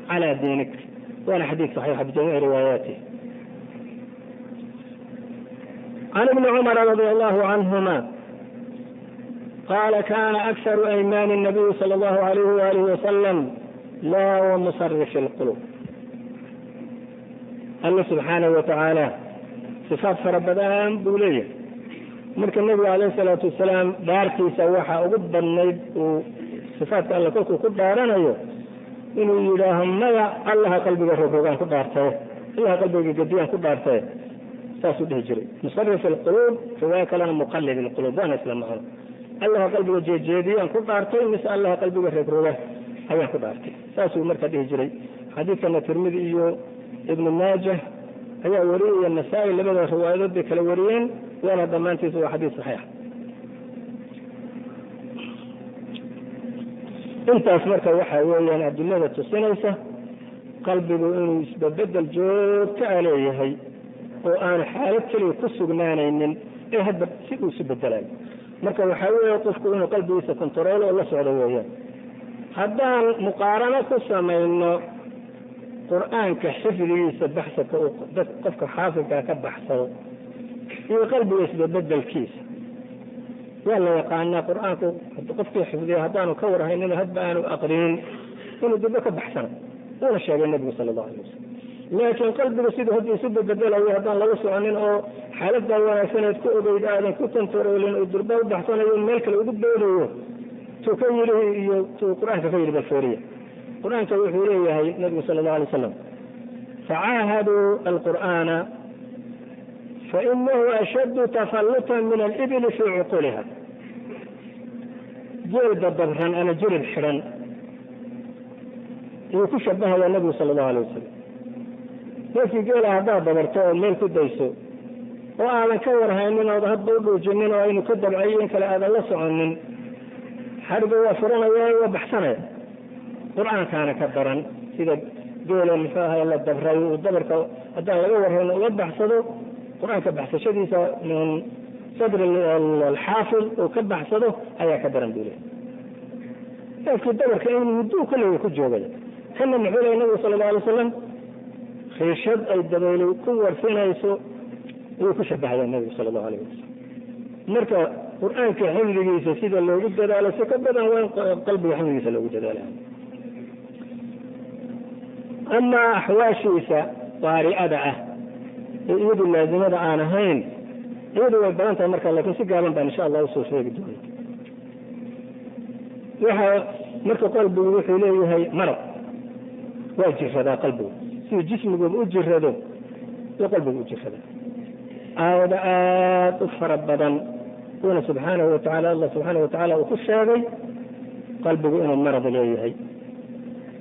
calaa diinik. waana xadiid saxiixa bijamiici riwaayaatih. can ibni cumara radi allahu canhuma qaala kaana akharu aymaani الnabiyi sala allahu alayhi waalihi wasalam laa wamusarifi اlquluub. alla subxaanahu watacaala sifaat fara badan buu leeyahay. marka nabiga alayh salaatu wasalaam dhaartiisa waxaa ugu badnayd uu sifaatka alle kolkuu ku dhaaranayo inuu yidhaaho maya allaha qalbiga rogrogaan ku dhaartaye, allaha qalbiga gadiyaan ku dhaartaye, saasuu dhihi jiray. musarif alquluub riwaayo kalena muqallib alquluub waana isla macno. allaha qalbiga jeejeediyaan ku dhaartay mise allaha qalbiga rogroga ayaan ku dhaartay, saasuu marka dhihi jiray. xadiidkana tirmidi iyo ibnu maaja ayaa wariyaya, nasaa-i labada riwaayadood bay kala wariyeen, waana dhammaantiisa waa xadiid saxiix. intaas marka waxa weeyaan adillada tusinaysa qalbigu inuu isbedel joogto ah leeyahay oo aan xaalad kaliya ku sugnaanaynin ee hadda si uu isu bedelayo marka waxa weeye qofku inuu qalbigiisa control oo la socdo weeyaan haddaan muqaarano ku samayno qur'aanka xifdigiisa baxsaka oo qofka xaafidka ka baxsado iyo qalbiga isbedelkiisa waa la yaqaanaa qur'aanku qofkii xifdiya haddaanu ka warhaynin hadba aanu aqrinin inuu dib ka baxsana una sheegay nabiga sallallahu alayhi wasallam laakiin qalbiga sidoo hadda isu bedelayo haddaan laga soconin oo xaaladda wanaagsaneed ku ogeyd aadan ku tantaroolin oo durba u baxsanayo meel kale ugu doodayo ka yiri iyo qur'aanka ka yiri balfooriya qur'aanka wuxuu leeyahay nabiga sallallahu alayhi wasallam fa'ahadu al-qur'ana فإنه أشد تفلتا من الإبل في عقولها جلد الضبران أنا جرد حران يكشبها يا النبي صلى الله عليه وسلم لكن قال هذا ضبرتو من كديسو وأنا كورها إننا ذهب ضوء جنين وإنه كدب عيين فلا هذا لسع من حرب وفرنا وبحثنا قرآن كان كبرا إذا قال فيها يلا الضبران والضبرتو هذا يورها وبحثه قرآن كبحث شديدة من صدر الحافظ وكبح صده هيا كبرا دوله لكن الدبر كأنه يدوه كله يكون جوابه كنا نقول النبي صلى الله عليه وسلم خيشد أي الدبيل كور فينا يسوء ويكون شبه على النبي صلى الله عليه وسلم مركا قرآن كحمد جيسا سيدا لو جدد على سكبدا وين قلبه حمد جيسا لو جدد على أما أحواشي إيسا طارئ أدعه يد اللازمة أنا هين يد والبنات مركز لكن سجالا بإن شاء الله وصل شيء جديد. وها مركز قلبه يروح إليه هي مرض واجه هذا قلبه في جسمه وجه هذا وقلبه وجه هذا. هذا أكثر بدن قول سبحانه وتعالى الله سبحانه وتعالى وكش هذا قلبه إنه مرض إليه هي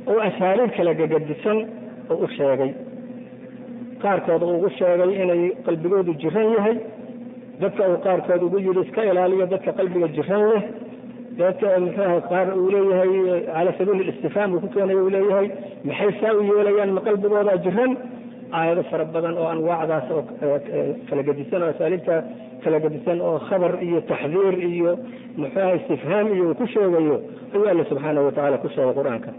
وأساليب كلا جدسن وكش هذا qaarkood ugu sheegay inay qalbigoodu jiran yahay dadka uu qaarkood ugu yiri iska ilaaliyo dadka qalbiga jiran leh dadka maxaa qaar uu leeyahay ala sabiil istifhaam uu keenay uu leeyahay maxay saa u yeelayaan qalbigooda jiran aayado fara badan oo anwaacdaas oo kala gedisan oo saalibta kala gedisan oo khabar iyo taxdiir iyo maxaa istifhaam iyo ku sheegayo ayaa Allah subhanahu wa ta'ala ku sheegay quraanka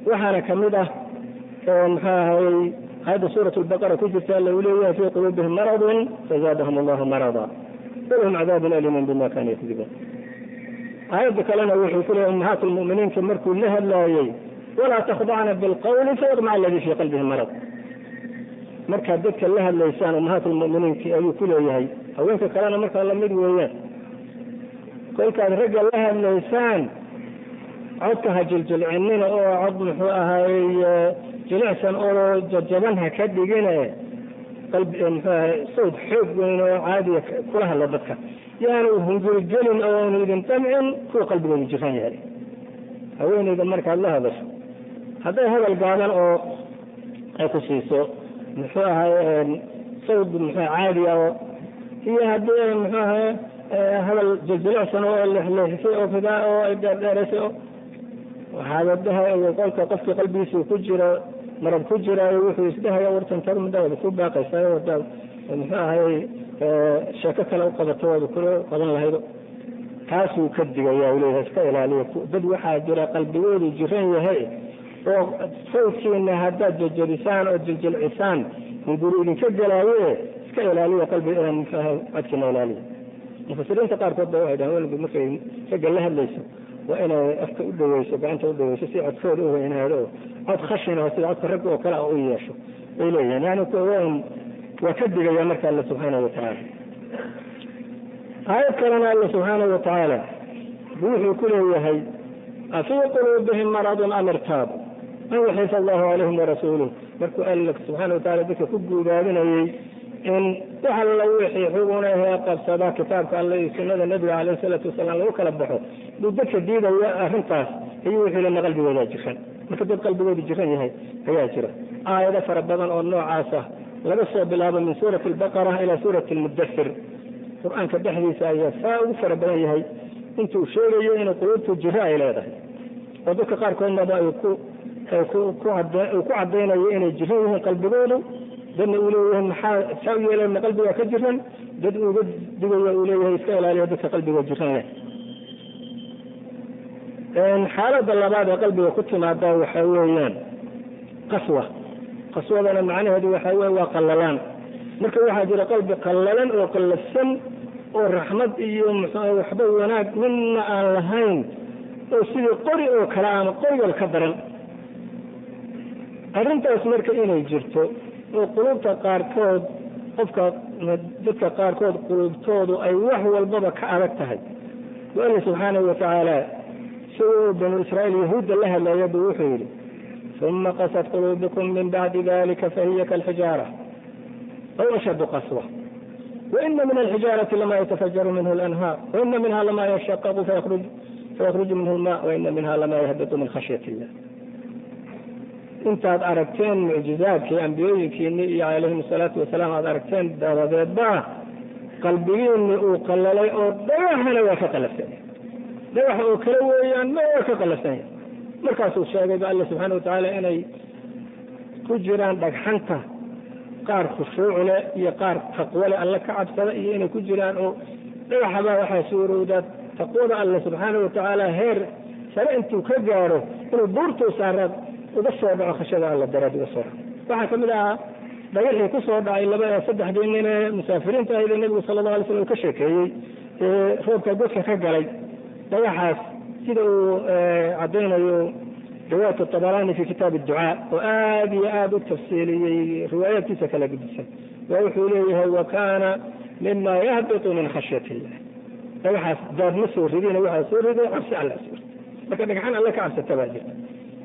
waxaana kamid ah maxaa هذا سورة البقرة كجرت الأولية في قلوبهم مرض فزادهم الله مرضا ولهم عذاب أليم بما كانوا يكذبون. هذا كلام وحي كل أمهات المؤمنين كمركوا لها اللايي ولا تخضعن بالقول فيطمع الذي في قلبه مرض. مركا ذكر لها اللسان أمهات المؤمنين في أي كل يهي أو أنت كلام مركا لم يدوي كل كان رجل لها اللسان عدتها جلجل عنين أو عظم هاي جلعسا أو جبنها كدقين قلب صوت حب عادي كلها لضدك يعني هم جلجل أو نريد تمع كل قلبه الجفان يعني أوين إذا مرك الله بس هذا القانون أو أكسيسو محاها صوت محاها عادي أو هي هذه هذا الجلعسا أو اللي فيه في ذا أو درسه وهذا الدها يقول كقف قلبي سكجرا مرض كجرا يروح يسدها يورتن ترم ده ويكون باقي سايو ده هاي شكك لو قدرتوا بكره قدن لهيدو كاسو كدغا يا وليه اسكا ilaaliyo dad waxa jira qalbigoodu jiran yahay oo sawirkiina hadda jajrisaan oo jilcisaan mudurin ka galaaye iska ilaaliyo qalbiga inaan adkina ilaaliyo mufasiriinta qaarkood baa waxay dhahaan markay ka gal hadlayso وأنا أفكر أدويس وأنت أدويس سيعد فور أوه إن هذا عد خشنا وسيعد فرق وكلا أوياشه إليه يعني كوهم وكذب يا مرك الله سبحانه وتعالى هاي كلام الله سبحانه وتعالى بوحي كله هي أفي قلوبهم مرض أم ارتاب أن يحيث الله عليهم ورسوله مركو قال لك سبحانه وتعالى بك كبوا بابنا إن وحلوا يحيحون هي قد صدا كتابك الله سنة النبي عليه الصلاة والسلام وكلبحوا بدك الديدة يا أهنتاس هي وحي لما قلبي ولا جخان مركب قلبي ولا جخان هي جرا آية فربنا أو النوع عاسة لبس بالهذا من سورة البقرة إلى سورة المدثر القرآن كدحدي سايا فاو فربنا هي انتو شوريين قلوبتو جراء إلى هذا ودك قاركون ما يكون ku cadaynayo inay jiran yihiin qalbigoodu dadna uu leeyahay maxaa saa u yeeleen qalbiga ka jiran dad uga digayo uu leeyahay iska ilaaliyo dadka qalbiga jiran leh xaaladda labaad ee qalbiga ku timaada waxa weeyaan qaswadana macnaheedu waxa weeye waa qallalaan marka waxaa jira qalbi qallalan oo qallafsan oo raxmad iyo waxba wanaag midna aan lahayn oo sidii qori oo kale ama qorigal ka daran arrintaas marka inay jirto oo qulubta qaarkood dadka qaarkood qulubtoodu ay wax walbaba ka adag tahay Allah subhanahu wa ta'ala soo banu Israa'iil yahuud la hadlaya wuxuu yiri thumma qasat qulubukum min ba'di dhalika fa hiya kal hijara aw ashad qaswa wa inna min al hijarati lama yatafajjaru minhu al anhar wa inna minha lama yashaqqaqu fa yakhruju minhu al ma' wa inna minha lama yahbitu min khashyati Allah intaad aragteen mucjizaadkii ambiyooyinkiini iyo calayhim salaatu wasalaam aad aragteen daradeedba qalbigiinni uu qallalay oo dhagaxana waa ka qalafsan dhagax oo kale weeyaan ma waa ka qalafsan markaasuu sheegay Allah subhanahu wa ta'ala inay ku jiraan dhagxanta qaar khushuuc leh iyo qaar taqwo leh alla ka cabsada iyo inay ku jiraan oo dhagaxaba waxaa suurowda taqwada Allah subhanahu wa ta'ala heer sare intuu ka gaaro inuu buurtu saarad uga soo dhaco khashada alla darad uga soo waxa kamid ah dhagaxii ku soo dhacay saddex nin ee musaafiriinta ah ee nabiga sallallahu alayhi wasallam ka sheekeeyay roobka godka ka galay dhagaxaas sida uu cadeynayo riwaayat at-Tabarani fi kitab ad-du'a oo aad iyo aad u tafsiiliyay riwaayatiisa kala gudbisan wuxuu leeyahay wa kana mimma yahbitu min khashyati Allah dhagaxaas daad masuuridina waxa soo riday cabsi alla marka dhagaxan alla ka cabsata baa jirta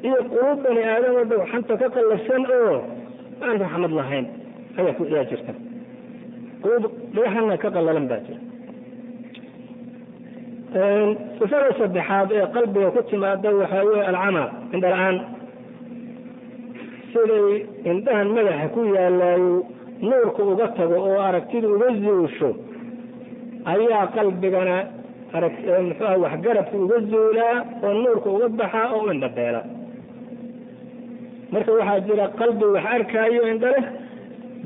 iyo qulub bani aadam oo xanta ka qalafsan oo aan raxmad lahayn ayaa ku jirta qulub dhagaxana ka qallalan baa jirta sifada saddexaad ee qalbiga ku timaada waxa weeye al-ama indhaan sidii indhahan madaxa ku yaalayo nuurku uga tago oo aragtidu uga zuusho ayaa qalbigana wax garabku uga zuulaa oo nuurku uga baxaa oo indhabeela marka waxaa jira qalbi wax arkaayo indhale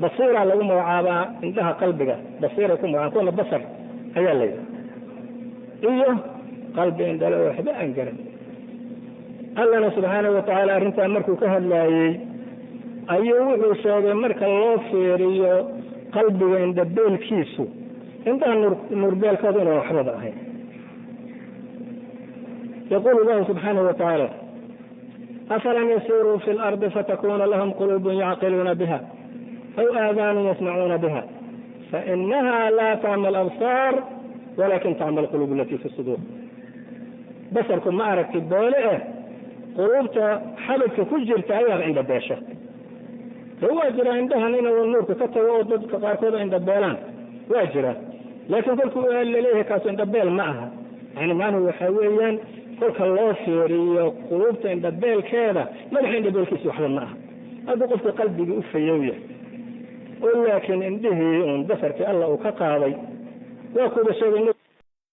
basiira lagu magacaabaa indhaha qalbiga basiira ku magacaabaa kuna basar ayaa leeyahay iyo qalbi indhale oo waxba aan garan Allah subhanahu wa ta'ala arrinta markuu ka hadlayay ayuu wuxuu sheegay marka loo fiiriyo qalbiga indhabeelkiisu inta nurbeelkaduna waxba ahayn يقول الله سبحانه وتعالى أفلم يسيروا في الأرض فتكون لهم قلوب يعقلون بها أو آذان يسمعون بها فإنها لا تعمى الأبصار ولكن تعمى القلوب التي في الصدور بصركم ما أردت الدولة قلوبت حبك كجر تأيغ عند الباشا هو أجرى عندها نين والنور كتبوا ضدك قاركوض عند البالان واجرى لكن قلت اللي ليه كاس عند البال معها يعني ما هو حويا قلت الله فيري قلوبت عند البال كذا ما عند البال كيس وحده معها هذا قلت قلبي أفيوية ولكن عنده بصرك الله وكقاضي وأقول شيء